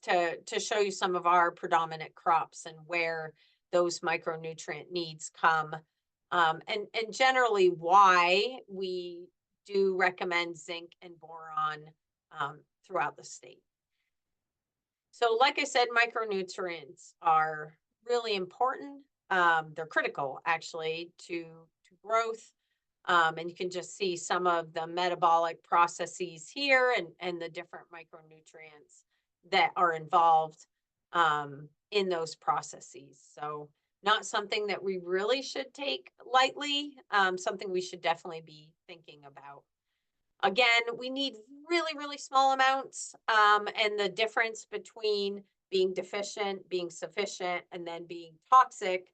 to show you some of our predominant crops and where those micronutrient needs come, and generally why we do recommend zinc and boron throughout the state. So, like I said, micronutrients are really important. They're critical, actually, to growth. And you can just see some of the metabolic processes here and the different micronutrients that are involved in those processes. So, not something that we really should take lightly, something we should definitely be thinking about. Again, we need really, really small amounts. And the difference between being deficient, being sufficient, and then being toxic,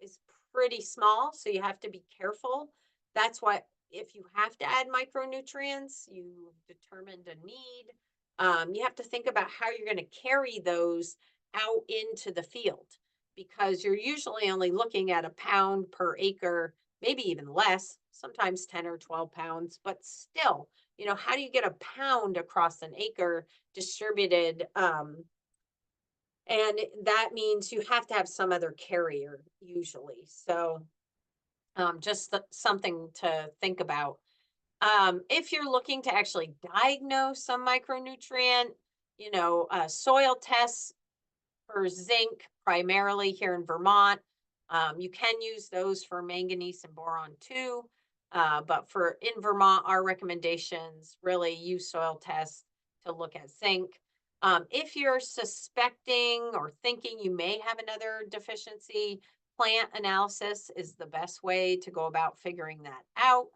is pretty small. So you have to be careful. That's why if you have to add micronutrients, you determined a need, you have to think about how you're going to carry those out into the field because you're usually only looking at a pound per acre, maybe even less, sometimes 10 or 12 pounds, but still, how do you get a pound across an acre distributed? And that means you have to have some other carrier usually. So just something to think about. If you're looking to actually diagnose some micronutrient, soil tests for zinc, primarily here in Vermont. You can use those for manganese and boron too. But for in Vermont, our recommendations really use soil tests to look at zinc. If you're suspecting or thinking you may have another deficiency, plant analysis is the best way to go about figuring that out.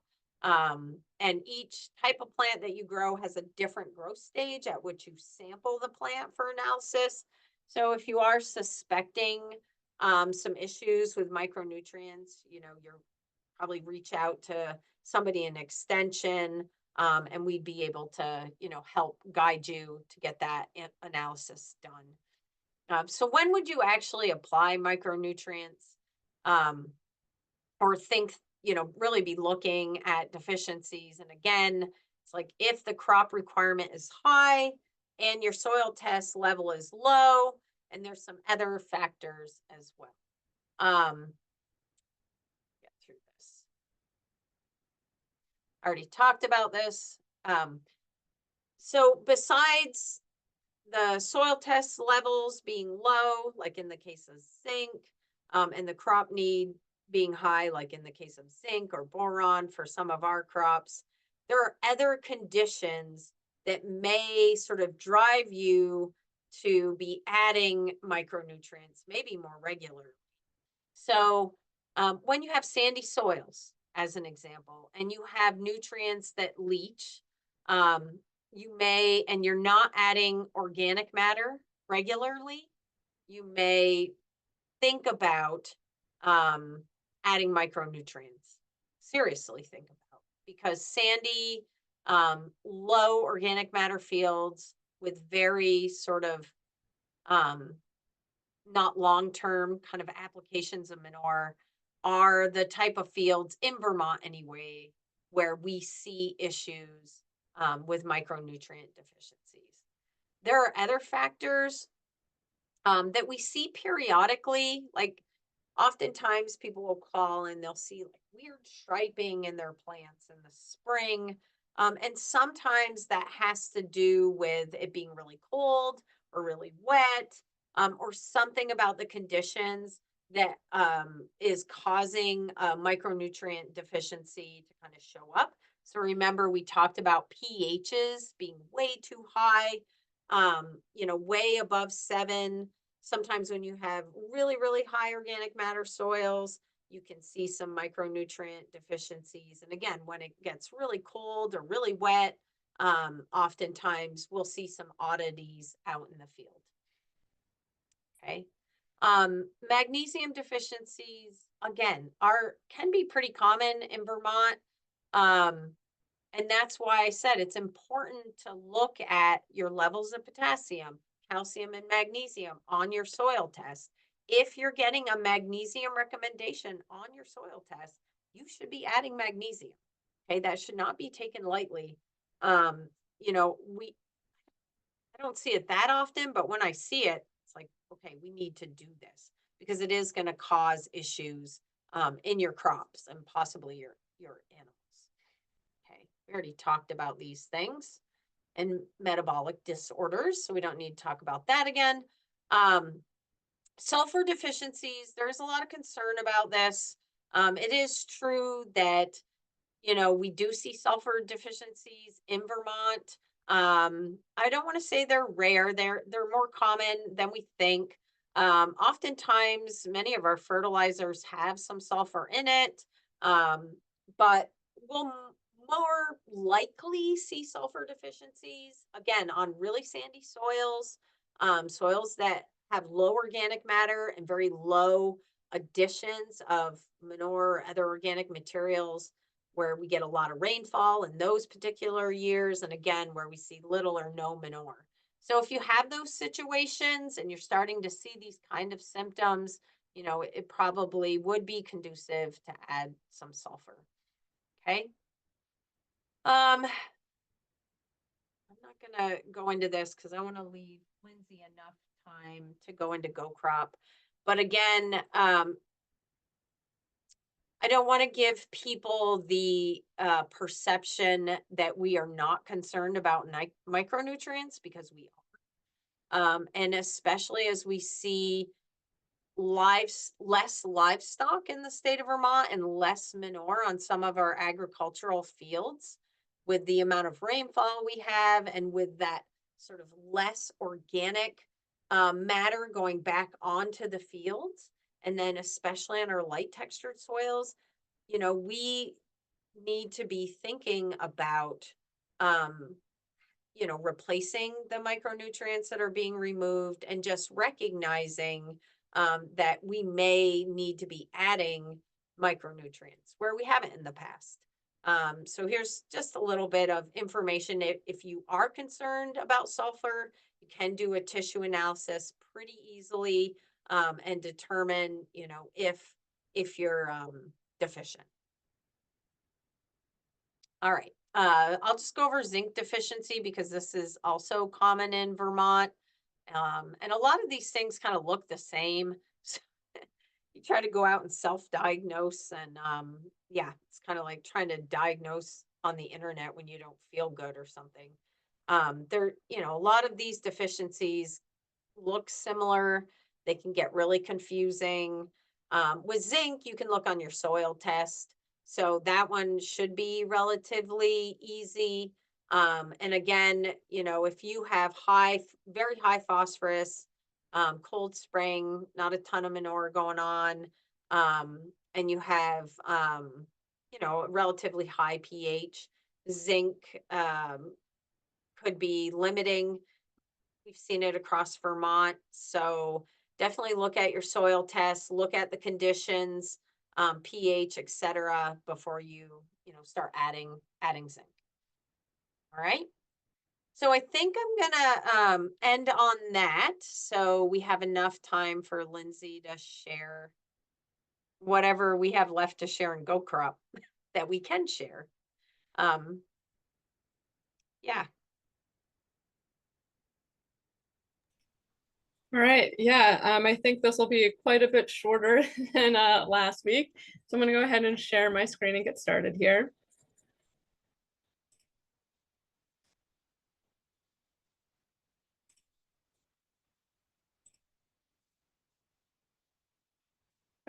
And each type of plant that you grow has a different growth stage at which you sample the plant for analysis. So if you are suspecting some issues with micronutrients, you're probably reach out to somebody in extension, and we'd be able to, help guide you to get that analysis done. So when would you actually apply micronutrients, um, or think, really be looking at deficiencies? And again, it's like if the crop requirement is high and your soil test level is low, and there's some other factors as well. Get through this. I already talked about this. So besides the soil test levels being low, like in the case of zinc, and the crop need being high, like in the case of zinc or boron for some of our crops, there are other conditions that may sort of drive you to be adding micronutrients, maybe more regularly. So, when you have sandy soils, as an example, and you have nutrients that leach, um, and you're not adding organic matter regularly, you may think about um, adding micronutrients. Seriously, think about because sandy, low organic matter fields with very sort of um, not long-term kind of applications of manure are the type of fields in Vermont anyway, where we see issues with micronutrient deficiencies. There are other factors that we see periodically, like oftentimes people will call and they'll see like weird striping in their plants in the spring. And sometimes that has to do with it being really cold or really wet, or something about the conditions that is causing a micronutrient deficiency to kind of show up. So remember, we talked about pHs being way too high, way above 7. Sometimes when you have really, really high organic matter soils, you can see some micronutrient deficiencies. And again, when it gets really cold or really wet, oftentimes we'll see some oddities out in the field. Okay. Magnesium deficiencies, again, can be pretty common in Vermont. And that's why I said it's important to look at your levels of potassium, calcium, and magnesium on your soil test. If you're getting a magnesium recommendation on your soil test, you should be adding magnesium. Okay, that should not be taken lightly. Um, you know, I don't see it that often, but when I see it, it's like, okay, we need to do this because it is going to cause issues in your crops and possibly your animals. Okay, we already talked about these things and metabolic disorders, so we don't need to talk about that again. Um, Sulfur deficiencies, there's a lot of concern about this. It is true that, you know, we do see sulfur deficiencies in Vermont. I don't want to say they're rare. They're more common than we think. Oftentimes, many of our fertilizers have some sulfur in it, but we'll more likely see sulfur deficiencies again on really sandy soils, soils that have low organic matter and very low additions of manure or other organic materials, where we get a lot of rainfall in those particular years, and again, where we see little or no manure. So if you have those situations and you're starting to see these kind of symptoms, you know, it probably would be conducive to add some sulfur. Okay. I'm not gonna go into this because I want to leave Lindsay enough time to go into go crop. But again, I don't want to give people the perception that we are not concerned about micronutrients, because we are. And especially as we see less livestock in the state of Vermont and less manure on some of our agricultural fields, with the amount of rainfall we have and with that sort of less organic matter going back onto the fields. And then especially on our light textured soils, you know, we need to be thinking about, um, you know, replacing the micronutrients that are being removed, and just recognizing that we may need to be adding micronutrients where we haven't in the past. So here's just a little bit of information. If you are concerned about sulfur, you can do a tissue analysis pretty easily, and determine, you know, if you're deficient. All right. I'll just go over zinc deficiency because this is also common in Vermont. And a lot of these things kind of look the same. So you try to go out and self-diagnose, and yeah, it's kind of like trying to diagnose on the internet when you don't feel good or something. There, you know, a lot of these deficiencies look similar. They can get really confusing. With zinc, you can look on your soil test. So that one should be relatively easy. And again, you know, if you have very high phosphorus, cold spring, not a ton of manure going on, and you have, you know, relatively high pH, zinc could be limiting. We've seen it across Vermont. So definitely look at your soil tests, look at the conditions, pH, etc., before you know, start adding zinc. All right. So I think I'm gonna end on that, so we have enough time for Lindsay to share whatever we have left to share in Go Crop that we can share. Yeah. All right, yeah, I think this will be quite a bit shorter than last week. So I'm gonna go ahead and share my screen and get started here.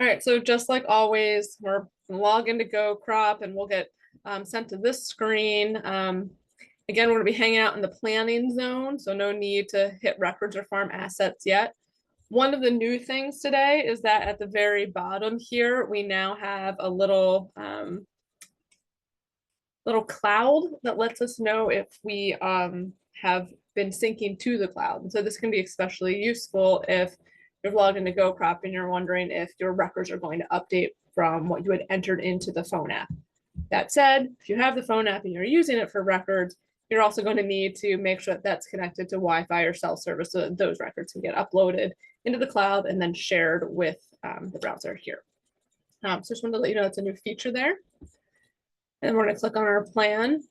All right, so just like always, we're log into Go Crop and we'll get sent to this screen. Again, we're gonna be hanging out in the planning zone, so no need to hit records or farm assets yet. One of the new things today is that at the very bottom here, we now have a little cloud that lets us know if we have been syncing to the cloud. And so this can be especially useful if you're logged into Go Crop and you're wondering if your records are going to update from what you had entered into the phone app. That said, if you have the phone app and you're using it for records, you're also going to need to make sure that that's connected to Wi-Fi or cell service so that those records can get uploaded into the cloud and then shared with the browser here. So just wanted to let you know it's a new feature there. And we're going to click on our plan.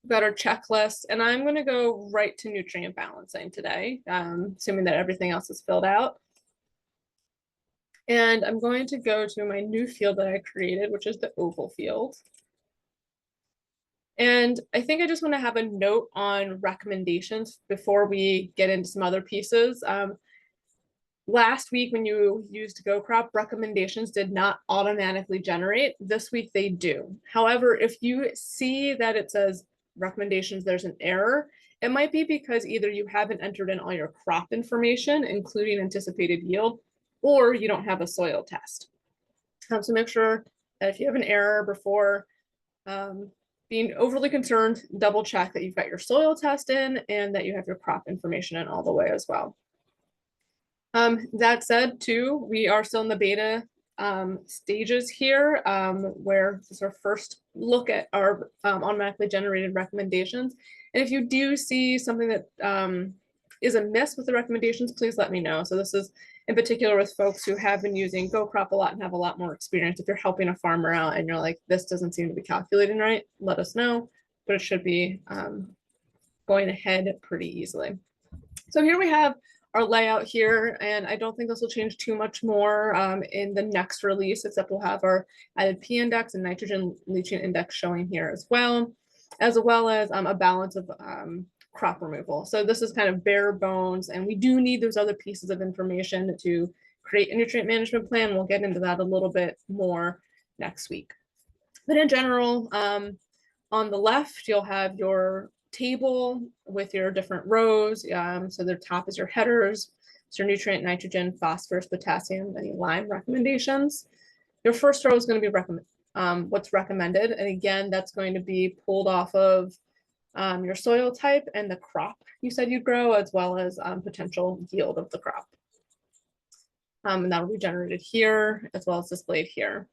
We've got our checklist, and I'm going to go right to nutrient balancing today, assuming that everything else is filled out. And I'm going to go to my new field that I created, which is the oval field. And I think I just want to have a note on recommendations before we get into some other pieces. Last week, when you used GoCrop, recommendations did not automatically generate. This week they do. However, if you see that it says recommendations, there's an error, it might be because either you haven't entered in all your crop information, including anticipated yield, or you don't have a soil test. So make sure that if you have an error before being overly concerned, double check that you've got your soil test in and that you have your crop information in all the way as well. That said, too, we are still in the beta stages here, where this is our first look at our automatically generated recommendations. And if you do see something that is amiss with the recommendations, please let me know. So this is in particular with folks who have been using GoCrop a lot and have a lot more experience. If you're helping a farmer out and you're like, this doesn't seem to be calculating right, let us know, but it should be going ahead pretty easily. So here we have our layout here, and I don't think this will change too much more in the next release, except we'll have our added P index and nitrogen leaching index showing here as well as a balance of crop removal. So this is kind of bare bones, and we do need those other pieces of information to create a nutrient management plan. We'll get into that a little bit more next week. But in general, on the left, you'll have your table with your different rows. So the top is your headers, it's your nutrient, nitrogen, phosphorus, potassium, any lime recommendations. Your first row is going to be what's recommended. And again, that's going to be pulled off of your soil type and the crop you said you'd grow, as well as potential yield of the crop. And that'll be generated here as well as displayed here.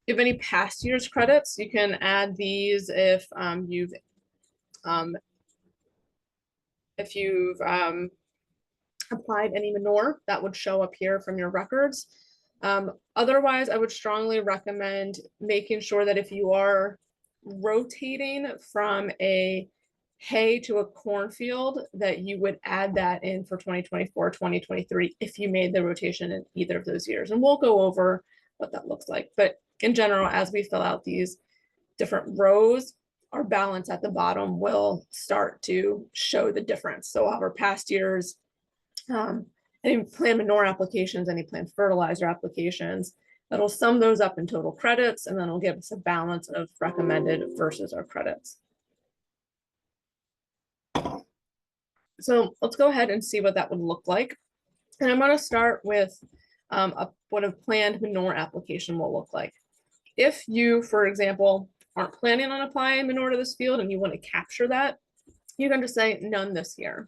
If you have any past year's credits, you can add these if you've applied any manure, that would show up here from your records. Otherwise, I would strongly recommend making sure that if you are rotating from a hay to a cornfield, that you would add that in for 2024, 2023, if you made the rotation in either of those years. And we'll go over what that looks like. But in general, as we fill out these different rows, our balance at the bottom will start to show the difference. So our past years, any plant manure applications, any plant fertilizer applications, that'll sum those up in total credits, and then it'll give us a balance of recommended versus our credits. So let's go ahead and see what that would look like. And I'm going to start with what a planned manure application will look like. If you, for example, aren't planning on applying manure to this field and you want to capture that, you can just say none this year.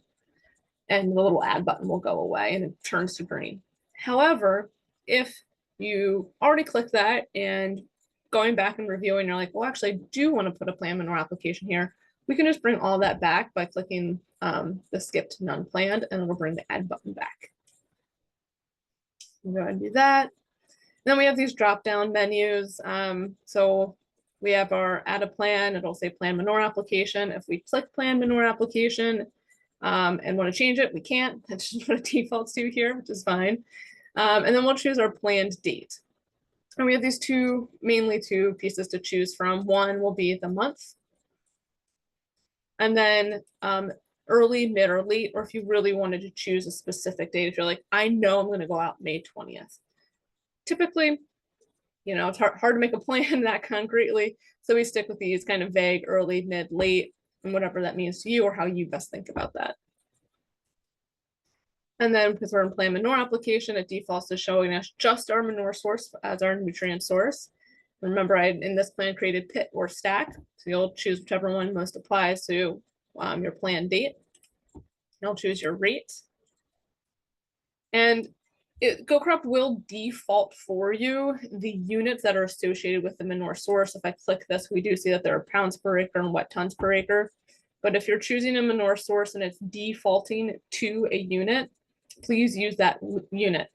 And the little add button will go away and it turns to green. However, if you already click that and going back and reviewing, you're like, well, actually, I do want to put a planned manure application here, we can just bring all that back by clicking the skip to none planned, and it'll bring the add button back. We'll go ahead and do that. Then we have these drop-down menus. So we have our add a plan, it'll say plan manure application. If we click plan manure application and want to change it, we can't. That's just what it defaults to here, which is fine. And then we'll choose our planned date. And we have these mainly two pieces to choose from. One will be the month. And then early, mid, or late, or if you really wanted to choose a specific date, if you're like, I know I'm going to go out May 20th. Typically, you know, it's hard to make a plan that concretely. So we stick with these kind of vague early, mid, late, and whatever that means to you or how you best think about that. And then because we're in plan manure application, it defaults to showing us just our manure source as our nutrient source. Remember, I in this plan created pit or stack. So you'll choose whichever one most applies to your plan date. You'll choose your rate. And Go crop will default for you the units that are associated with the manure source. If I click this, we do see that there are pounds per acre and wet tons per acre. But if you're choosing a manure source and it's defaulting to a unit, please use that unit.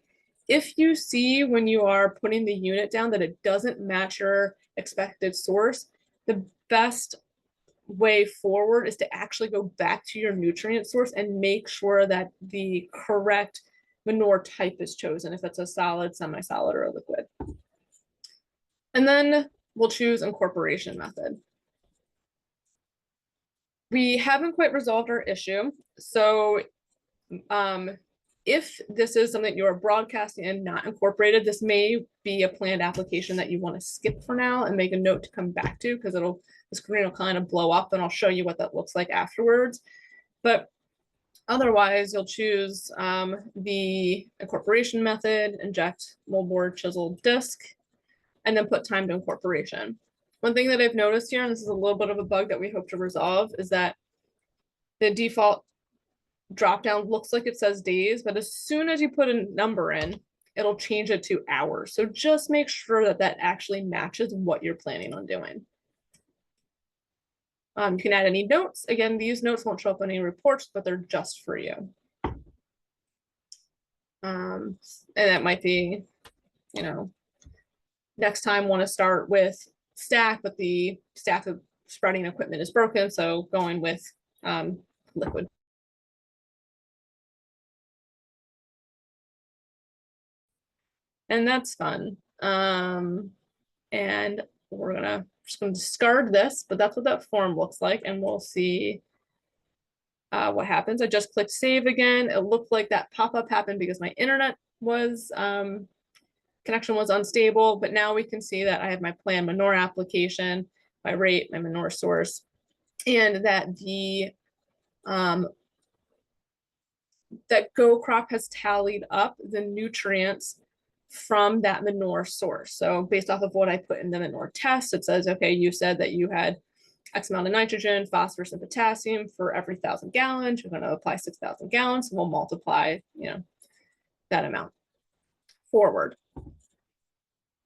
If you see when you are putting the unit down that it doesn't match your expected source, the best way forward is to actually go back to your nutrient source and make sure that the correct manure type is chosen, if it's a solid, semi-solid, or a liquid. And then we'll choose incorporation method. We haven't quite resolved our issue. So if this is something you're broadcasting and not incorporated, this may be a planned application that you want to skip for now and make a note to come back to, because the screen will kind of blow up, and I'll show you what that looks like afterwards. But otherwise, you'll choose the incorporation method, inject moldboard chiseled disc, and then put time to incorporation. One thing that I've noticed here, and this is a little bit of a bug that we hope to resolve, is that the default drop down looks like it says days, but as soon as you put a number in, it'll change it to hours. So just make sure that that actually matches what you're planning on doing. You can add any notes. Again, these notes won't show up in any reports, but they're just for you. And that might be, you know, next time want to start with stack, but the stack of spreading equipment is broken, so going with liquid. And that's fun. And we're just gonna discard this, but that's what that form looks like, and we'll see what happens. I just clicked save again. It looked like that pop-up happened because my internet was connection was unstable, but now we can see that I have my plan manure application, my rate, my manure source, and that the that Go Crop has tallied up the nutrients from that manure source. So based off of what I put in the manure test, it says, okay, you said that you had X amount of nitrogen, phosphorus, and potassium for every 1,000 gallons. You're going to apply 6,000 gallons. We'll multiply, that amount forward.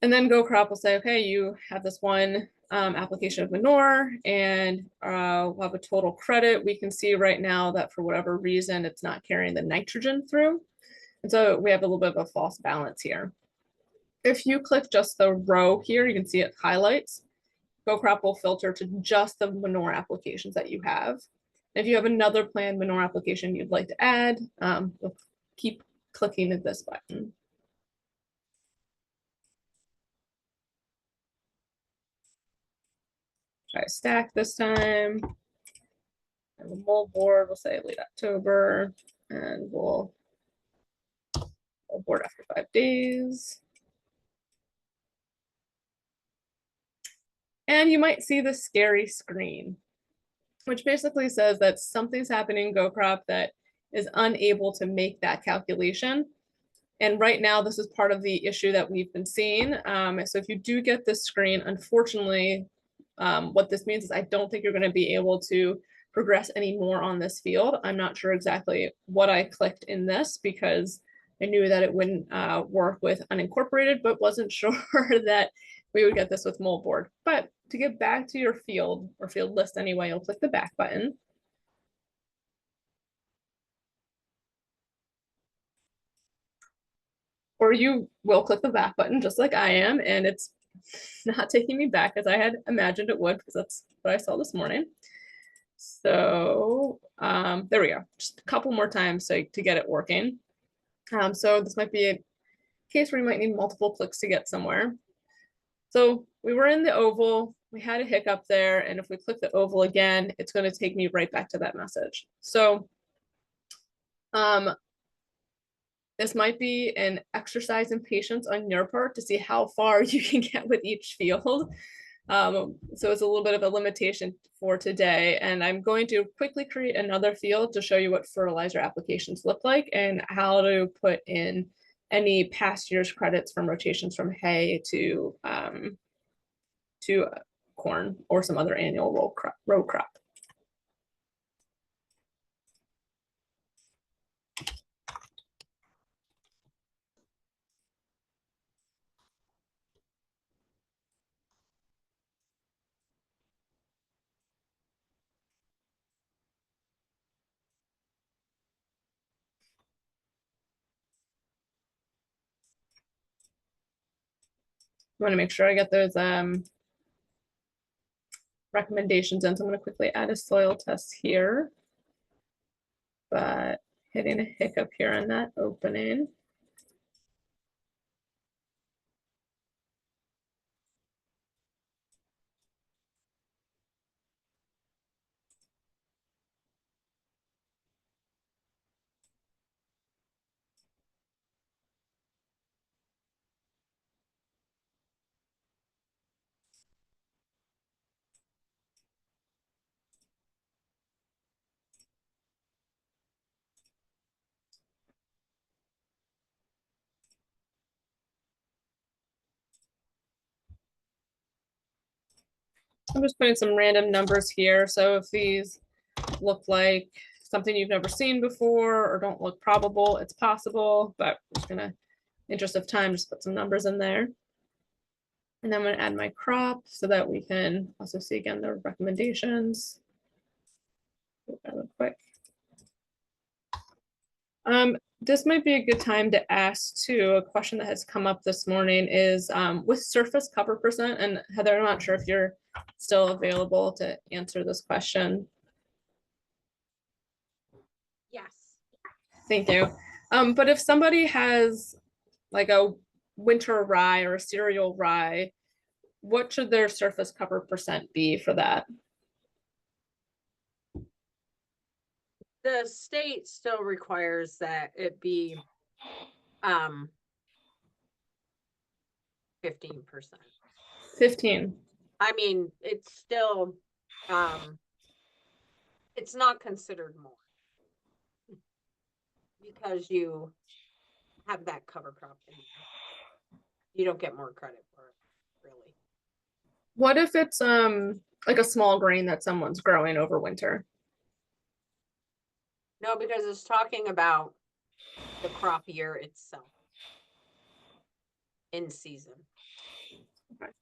And then Go Crop will say, okay, you have this one application of manure, and we'll have a total credit. We can see right now that for whatever reason, it's not carrying the nitrogen through. And so we have a little bit of a false balance here. If you click just the row here, you can see it highlights. Go Crop will filter to just the manure applications that you have. If you have another planned manure application you'd like to add, you'll keep clicking this button. Try stack this time. And the moldboard, we'll say late October, and we'll moldboard after 5 days. And you might see the scary screen, which basically says that something's happening in Go Crop that is unable to make that calculation. And right now, this is part of the issue that we've been seeing. So if you do get this screen, unfortunately, what this means is I don't think you're going to be able to progress any more on this field. I'm not sure exactly what I clicked in this because I knew that it wouldn't work with unincorporated, but wasn't sure that we would get this with moldboard. But to get back to your field or field list anyway, you'll click the back button. Or you will click the back button just like I am, and it's not taking me back as I had imagined it would, because that's what I saw this morning. So there we go. Just a couple more times to get it working. So this might be a case where you might need multiple clicks to get somewhere. So we were in the oval, we had a hiccup there, and if we click the oval again, it's going to take me right back to that message. So this might be an exercise in patience on your part to see how far you can get with each field. So it's a little bit of a limitation for today, and I'm going to quickly create another field to show you what fertilizer applications look like and how to put in any past year's credits from rotations from hay to corn or some other annual row crop. want to make sure I get those recommendations in. So I'm going to quickly add a soil test here, but hitting a hiccup here on that opening. I'm just putting some random numbers here. So if these look like something you've never seen before or don't look probable, it's possible, but I'm just gonna, interest of time, just put some numbers in there. And then I'm gonna add my crop so that we can also see again the recommendations. Real quick. This might be a good time to ask too, a question that has come up this morning is with surface cover percent, and Heather, I'm not sure if you're still available to answer this question. Yes. Thank you. But if somebody has like a winter rye or a cereal rye, what should their surface cover percent be for that? The state still requires that it be 15%. 15. I mean, it's still it's not considered more because you have that cover crop in there. You don't get more credit for it, really. What if it's like a small grain that someone's growing over winter? No, because it's talking about the crop year itself in season. Okay.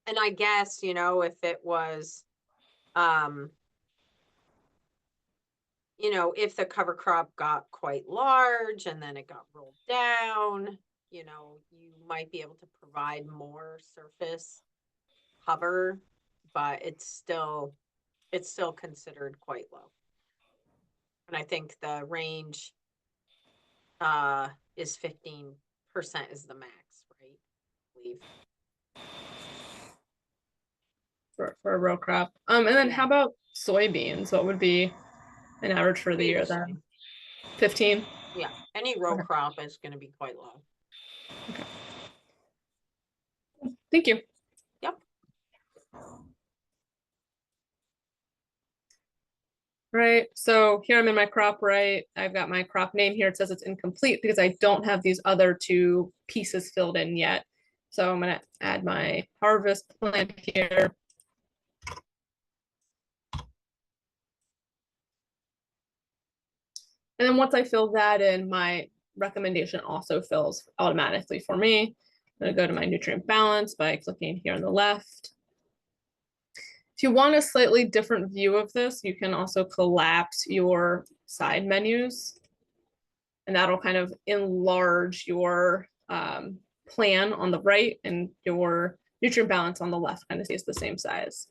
And I guess, you know, if it was you know, if the cover crop got quite large and then it got rolled down, you know, you might be able to provide more surface cover, but it's still considered quite low. And I think the range is 15% is the max, right? I believe. For a row crop. And then Yeah. how about soybeans? What would be an average for the year then? 15? Yeah. Any row Okay. crop is going to be quite low. Okay. Thank you. Yep. Right, so here I'm in my crop, right? I've got my crop name here. It says it's incomplete because I don't have these other two pieces filled in yet. So I'm gonna add my harvest plant here. And then once I fill that in, my recommendation also fills automatically for me. I'm gonna go to my nutrient balance by clicking here on the left. If you want a slightly different view of this, you can also collapse your side menus. And that'll kind of enlarge your plan on the right, and your nutrient balance on the left kind of stays the same size.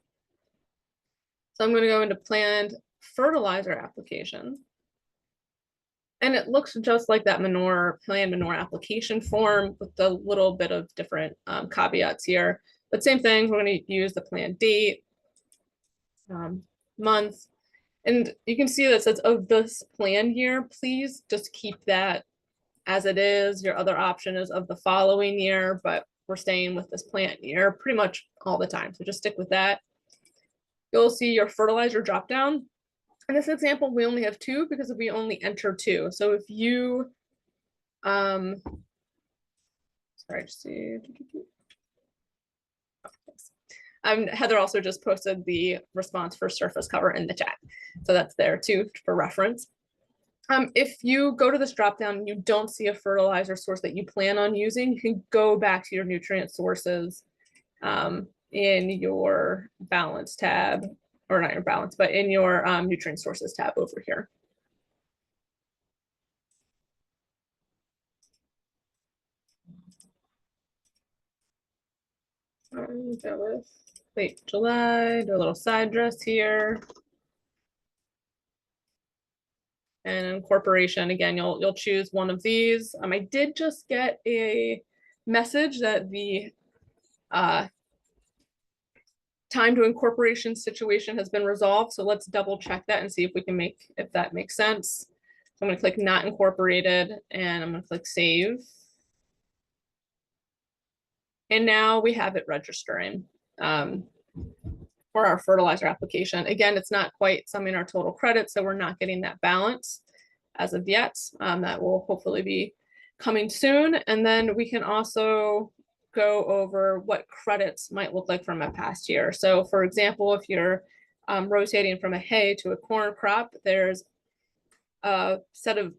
So I'm going to go into planned fertilizer application. And it looks just like that planned manure application form with a little bit of different caveats here. But same thing, we're going to use the planned date, month, and you can see that it says of this plan year, please just keep that as it is. Your other option is of the following year, but we're staying with this plant year pretty much all the time. So just stick with that. You'll see your fertilizer drop down. In this example, we only have two because we only enter two. So if you, sorry, just see. Heather also just posted the response for surface cover in the chat. So that's there too for reference. If you go to this dropdown and you don't see a fertilizer source that you plan on using, you can go back to your nutrient sources in your balance tab, or not your balance, but in your nutrient sources tab over here. That was late July, do a little side dress here. And incorporation, again, you'll choose one of these. I did just get a message that the time to incorporation situation has been resolved. So let's double check that and see if we can if that makes sense. So I'm gonna click not incorporated and I'm gonna click save. And now we have it registering for our fertilizer application. Again, it's not quite summing our total credit, so we're not getting that balance as of yet. That will hopefully be coming soon. And then we can also go over what credits might look like from a past year. So for example, if you're rotating from a hay to a corn crop, there's a certain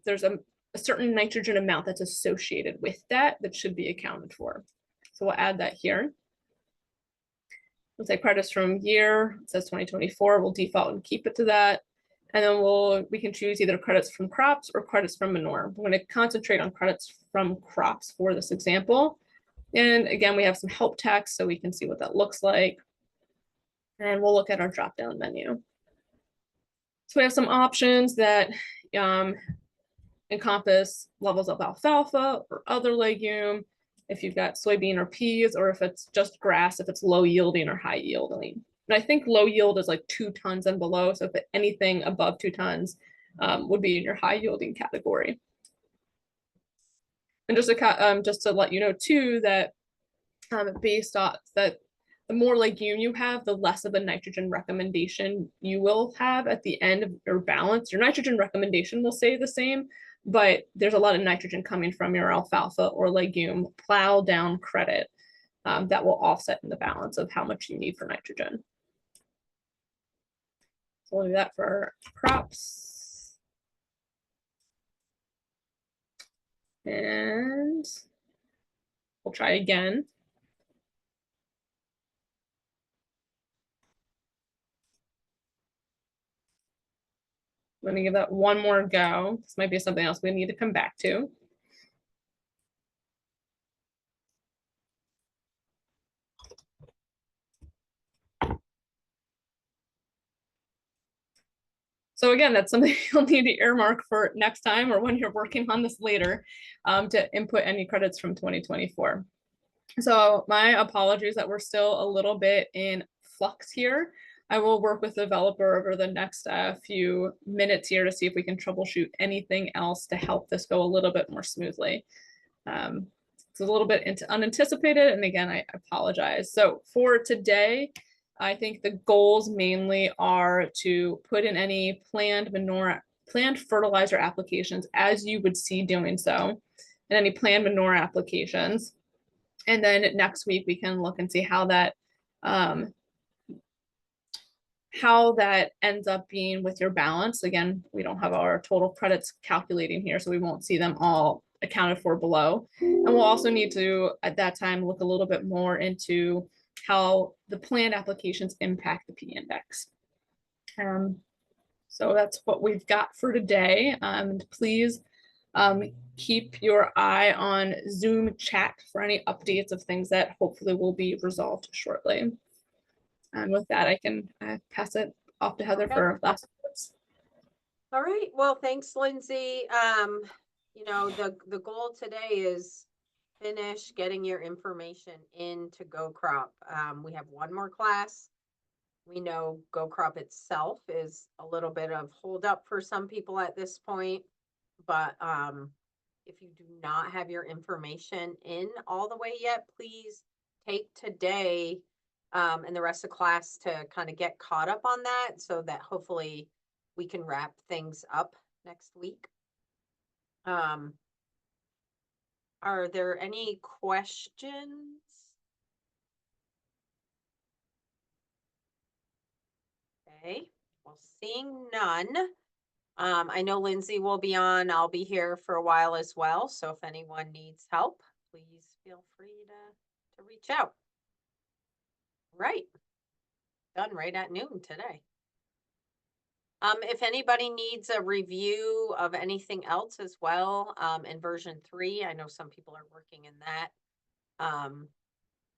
nitrogen amount that's associated with that should be accounted for. So we'll add that here. We'll say credits from year, it says 2024, we'll default and keep it to that. And then we can choose either credits from crops or credits from manure. We're going to concentrate on credits from crops for this example. And again, we have some help text so we can see what that looks like. And we'll look at our drop-down menu. So we have some options that encompass levels of alfalfa or other legume, if you've got soybean or peas, or if it's just grass, if it's low yielding or high yielding. And I think low yield is like 2 tons and below. So if anything above 2 tons would be in your high yielding category. And just to let you know too, that based off that the more legume you have, the less of a nitrogen recommendation you will have at the end of your balance. Your nitrogen recommendation will stay the same, but there's a lot of nitrogen coming from your alfalfa or legume plow down credit that will offset in the balance of how much you need for nitrogen. So we'll do that for crops. And we'll try again. Let me give that one more go. This might be something else we need to come back to. So again, that's something you'll need to earmark for next time or when you're working on this later to input any credits from 2024. So my apologies that we're still a little bit in flux here. I will work with the developer over the next few minutes here to see if we can troubleshoot anything else to help this go a little bit more smoothly. It's a little bit unanticipated, and again, I apologize. So for today, I think the goals mainly are to put in any planned fertilizer applications as you would see doing so, and any planned manure applications. And then next week we can look and see how that ends up being with your balance. Again, we don't have our total credits calculating here, so we won't see them all accounted for below. And we'll also need to, at that time, look a little bit more into how the planned applications impact the P index. So that's what we've got for today. Please keep your eye on Zoom chat for any updates of things that hopefully will be resolved shortly. And with that, I can pass it off to Heather for last words. All right. Well, thanks, Lindsay. You know, the goal today is finish getting your information into GoCrop. We have one more class. We know GoCrop itself is a little bit of hold up for some people at this point, but if you do not have your information in all the way yet, please take today and the rest of class to kind of get caught up on that so that hopefully we can wrap things up next week. Are there any questions? Okay, well, seeing none. I know Lindsay will be on. I'll be here for a while as well. So if anyone needs help, please feel free to reach out. Right. Done right at noon today. If anybody needs a review of anything else as well, in version 3, I know some people are working in that.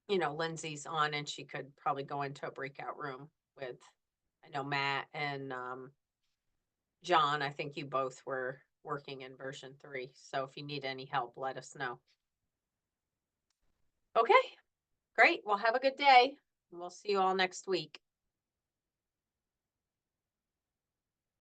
you know, Lindsay's on and she could probably go into a breakout room with, I know Matt and John, I think you both were working in version 3. So if you need any help, let us know. Okay, great. Well, have a good day. We'll see you all next week.